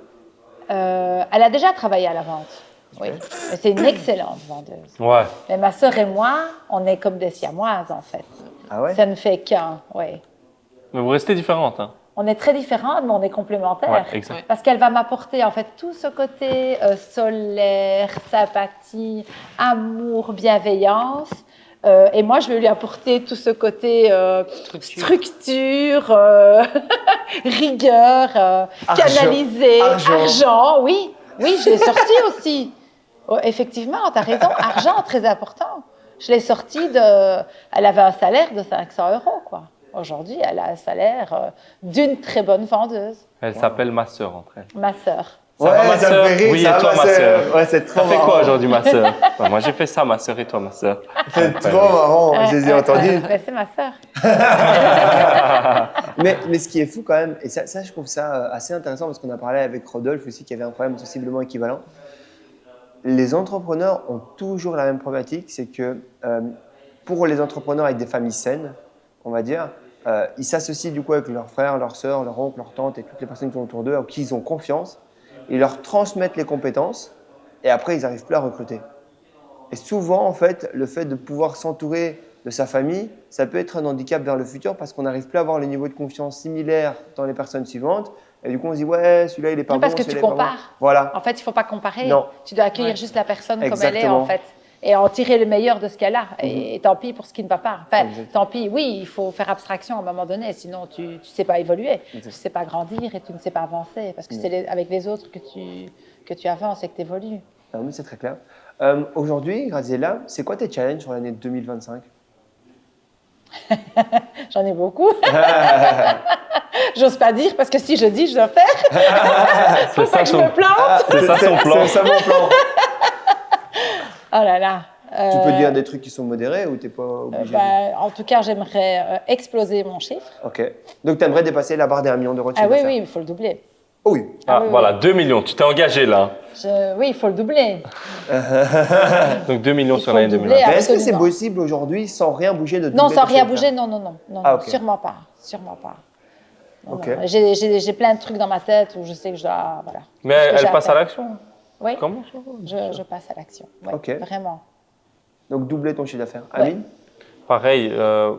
Elle a déjà travaillé à la vente, oui. Ok. Mais c'est une excellente vendeuse. Ouais. Mais ma sœur et moi, on est comme des siamoises, en fait. Ah ouais? Ça ne fait qu'un, oui. Mais vous restez différentes. Hein. On est très différentes, mais on est complémentaires. Ouais, exact. Parce qu'elle va m'apporter, en fait, tout ce côté solaire, sympathie, amour, bienveillance. Et moi, je vais lui apporter tout ce côté structure, rigueur, canalisé, argent. Oui, oui, je l'ai sorti aussi. Oh, effectivement, tu as raison, argent, très important. Je l'ai sorti Elle avait un salaire de 500 €, quoi. Aujourd'hui, elle a un salaire d'une très bonne vendeuse. Elle s'appelle ma sœur entre elles. Ma sœur. Ça va, ma ça me sœur? fait rire, Oui, ça et toi, va, ma sœur? Ouais, c'est trop T'as fait marrant. quoi aujourd'hui, ma sœur? Bah, moi, j'ai fait ça, ma sœur, et toi, ma sœur? C'est trop marrant, je les ai entendus. C'est ma sœur. Mais ce qui est fou quand même, et ça je trouve ça assez intéressant parce qu'on a parlé avec Rodolphe aussi qui avait un problème sensiblement équivalent. Les entrepreneurs ont toujours la même problématique, c'est que pour les entrepreneurs avec des familles saines, on va dire, ils s'associent du coup avec leurs frères, leurs sœurs, leurs oncles, leurs tantes et toutes les personnes qui sont autour d'eux, en qui ils ont confiance. Ils leur transmettent les compétences et après ils n'arrivent plus à recruter. Et souvent, en fait, le fait de pouvoir s'entourer de sa famille, ça peut être un handicap vers le futur parce qu'on n'arrive plus à avoir le niveau de confiance similaire dans les personnes suivantes. Et du coup, on se dit, ouais, celui-là, il est pas Oui, bon. parce que tu celui-là, il est pas bon. compares. Voilà. En fait, il ne faut pas comparer. Non. Tu dois accueillir juste la personne comme elle est, Exactement. en fait. Et en tirer le meilleur de ce qu'elle a. Et tant pis pour ce qui ne va pas. Enfin, Exactement. tant pis, oui, il faut faire abstraction à un moment donné. Sinon, tu ne sais pas évoluer. Tu ne Exactement. sais pas grandir et tu ne sais pas avancer. Parce que c'est avec les autres que tu avances et que tu évolues. Non, mais c'est très clair. Aujourd'hui, Graziella, c'est quoi tes challenges sur l'année 2025? J'en ai beaucoup. J'ose pas dire parce que si je dis, je dois faire. C'est ça que je me plante. C'est ça son plan. C'est ça mon plan. Oh là là. Tu peux dire des trucs qui sont modérés ou tu n'es pas obligé En tout cas, j'aimerais exploser mon chiffre. Ok. Donc, tu aimerais dépasser la barre des 1 million d'euros de Ah chiffre oui, d'affaires? oui, il faut le doubler. Oh oui. Ah, oui, voilà, 2 millions. Tu t'es engagé là. Oui, il faut le doubler. Donc 2 millions Il sur faut l'année doubler, 2020. Mais est-ce que c'est absolument. possible aujourd'hui sans rien bouger de Non, doubler sans ton rien chiffre bouger, d'affaires? non. Ah, ok. Sûrement pas. Sûrement pas. Non, Ok. non. J'ai plein de trucs dans ma tête où je sais que je dois. Voilà. Mais Ce que j'ai elle passe à faire. l'action. Oui, Comment ça? je passe à l'action. Ouais, Ok. Vraiment. Donc, doubler ton chiffre d'affaires. Ouais. Amine? Pareil,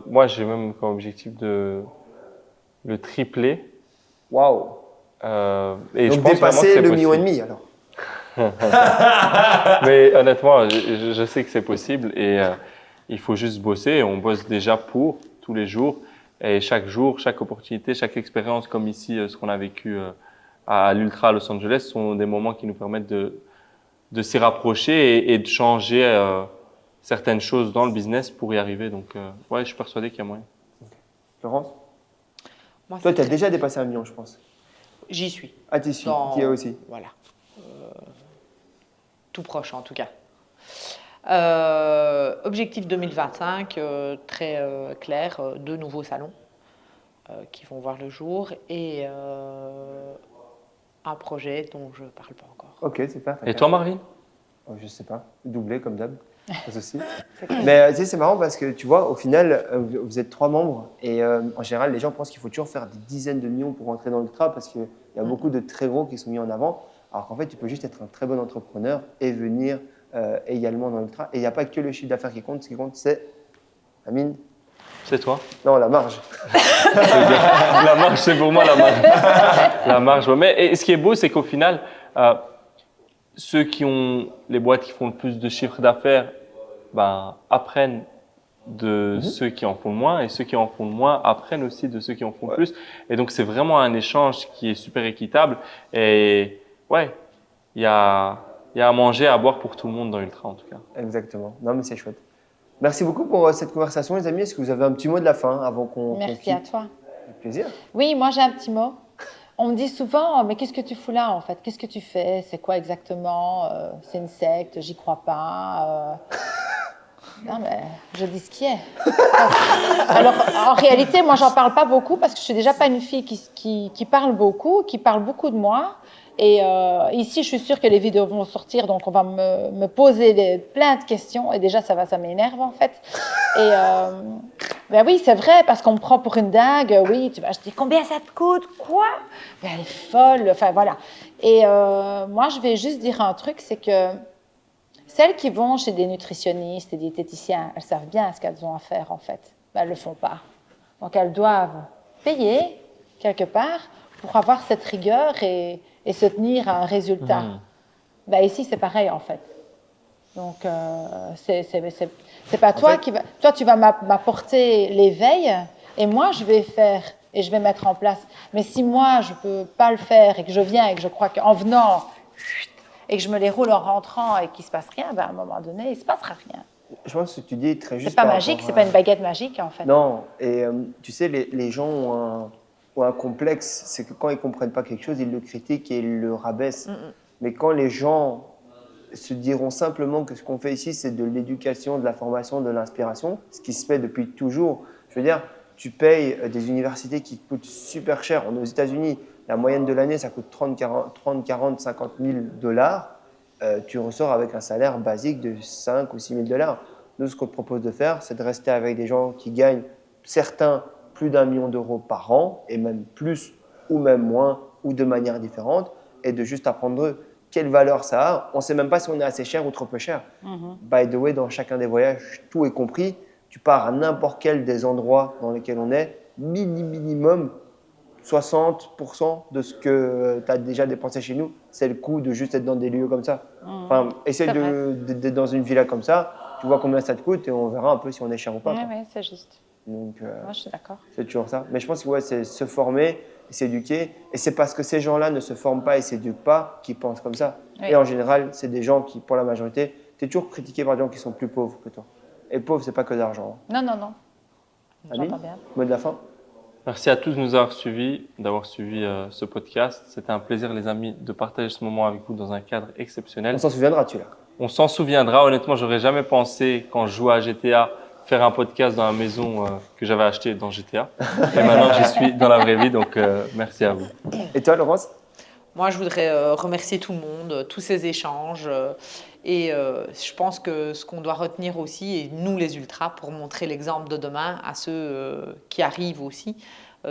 moi j'ai même comme objectif de le tripler. Waouh. Et je Donc, pense vraiment que dépasser c'est le million et possible. demi alors. Mais honnêtement, je sais que c'est possible et il faut juste bosser. On bosse déjà pour tous les jours et chaque jour, chaque opportunité, chaque expérience comme ici, ce qu'on a vécu à l'Ultra à Los Angeles sont des moments qui nous permettent de s'y rapprocher et de changer certaines choses dans le business pour y arriver. Donc, ouais, je suis persuadé qu'il y a moyen. Florence? Moi, Toi, c'est tu as très- déjà dépassé 1 million, je pense. J'y suis. Ah, tu y Dans- es aussi. Voilà. Tout proche, en tout cas. Objectif 2025, très clair, 2 nouveaux salons qui vont voir le jour et un projet dont je ne parle pas encore. Ok, super. Et toi, Marvin? Oh, je sais pas. Doubler comme d'hab. Pas de souci. Mais tu sais, c'est marrant parce que tu vois, au final, vous êtes 3 membres et en général, les gens pensent qu'il faut toujours faire des dizaines de millions pour entrer dans l'ultra parce qu'il y a beaucoup de très gros qui sont mis en avant. Alors qu'en fait, tu peux juste être un très bon entrepreneur et venir également dans l'ultra. Et il n'y a pas que le chiffre d'affaires qui compte. Ce qui compte, c'est, Amine, C'est toi? non, la marge. La marge, c'est pour moi la marge. La marge, ouais. Mais et ce qui est beau, c'est qu'au final, ceux qui ont les boîtes qui font le plus de chiffre d'affaires, ben, apprennent de ceux qui en font le moins et ceux qui en font le moins apprennent aussi de ceux qui en font le plus. Et donc, c'est vraiment un échange qui est super équitable. Et ouais, il y a à manger, à boire pour tout le monde dans Ultra, en tout cas. Exactement. Non, mais c'est chouette. Merci beaucoup pour cette conversation, les amis. Est-ce que vous avez un petit mot de la fin avant qu'on Merci quitte? à toi. Avec plaisir. Oui, moi j'ai un petit mot. On me dit souvent, mais qu'est-ce que tu fous là en fait? Qu'est-ce que tu fais? C'est quoi exactement? C'est une secte, j'y crois pas. Non, mais je dis ce qui est. Alors, en réalité, moi, j'en parle pas beaucoup parce que je suis déjà pas une fille qui parle beaucoup, qui parle beaucoup de moi. Et ici, je suis sûre que les vidéos vont sortir, donc on va me poser plein de questions. Et déjà, ça m'énerve en fait. Et ben oui, c'est vrai, parce qu'on me prend pour une dingue. Oui, tu vas acheter combien ça te coûte? Quoi? Ben, elle est folle. Enfin voilà. Et moi, je vais juste dire un truc, c'est que celles qui vont chez des nutritionnistes et diététiciens, elles savent bien ce qu'elles ont à faire en fait. Ben, elles ne le font pas. Donc elles doivent payer quelque part pour avoir cette rigueur et se tenir à un résultat. Ben, ici, c'est pareil en fait. Donc, c'est pas toi qui va. Toi, tu vas m'apporter l'éveil et moi, je vais faire et je vais mettre en place. Mais si moi, je peux pas le faire et que je viens et que je crois qu'en venant et que je me les roule en rentrant et qu'il se passe rien, ben, à un moment donné, il se passera rien. Je pense que tu dis très juste. C'est pas magique, c'est pas une baguette magique en fait. Non, et tu sais, les gens ont un complexe, c'est que quand ils comprennent pas quelque chose, ils le critiquent et ils le rabaissent. Mais quand les gens se diront simplement que ce qu'on fait ici, c'est de l'éducation, de la formation, de l'inspiration, ce qui se fait depuis toujours. Je veux dire, tu payes des universités qui coûtent super cher. Aux États-Unis, la moyenne de l'année, ça coûte 30, 40, 50 000 dollars. Tu ressors avec un salaire basique de 5 ou 6 000 dollars. Nous, ce qu'on te propose de faire, c'est de rester avec des gens qui gagnent, certains, plus d'1 million d'euros par an, et même plus, ou même moins, ou de manière différente, et de juste apprendre eux. Quelle valeur ça a? On ne sait même pas si on est assez cher ou trop peu cher. By the way, dans chacun des voyages, tout est compris. Tu pars à n'importe quel des endroits dans lesquels on est, minimum 60% de ce que tu as déjà dépensé chez nous, c'est le coût de juste être dans des lieux comme ça. Enfin, essaye d'être dans une villa comme ça, tu vois combien ça te coûte et on verra un peu si on est cher ou pas. Oui, c'est juste. Donc, moi, je suis d'accord. C'est toujours ça. Mais je pense que ouais, c'est se former, s'éduquer. Et c'est parce que ces gens-là ne se forment pas et s'éduquent pas qu'ils pensent comme ça. Oui. Et en général, c'est des gens qui, pour la majorité, tu es toujours critiqué par des gens qui sont plus pauvres que toi. Et pauvre, c'est pas que d'argent. Non. Aline, J'entends bien. mot de la fin. Merci à tous de nous avoir suivis, d'avoir suivi ce podcast. C'était un plaisir, les amis, de partager ce moment avec vous dans un cadre exceptionnel. On s'en souviendra, tu là. On s'en souviendra. Honnêtement, j'aurais jamais pensé, quand je jouais à GTA, faire un podcast dans la maison que j'avais achetée dans GTA. Et maintenant, j'y suis dans la vraie vie. Donc, merci à vous. Et toi, Laurence? Moi, je voudrais remercier tout le monde, tous ces échanges. Et je pense que ce qu'on doit retenir aussi, et nous les ultras, pour montrer l'exemple de demain à ceux qui arrivent aussi,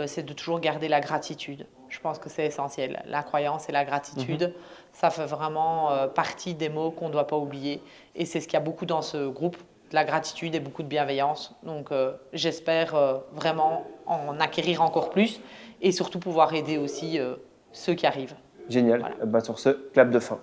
c'est de toujours garder la gratitude. Je pense que c'est essentiel. La croyance et la gratitude, ça fait vraiment partie des mots qu'on ne doit pas oublier. Et c'est ce qu'il y a beaucoup dans ce groupe, de la gratitude et beaucoup de bienveillance. Donc j'espère vraiment en acquérir encore plus et surtout pouvoir aider aussi ceux qui arrivent. Génial. Voilà. Bah, sur ce, clap de fin.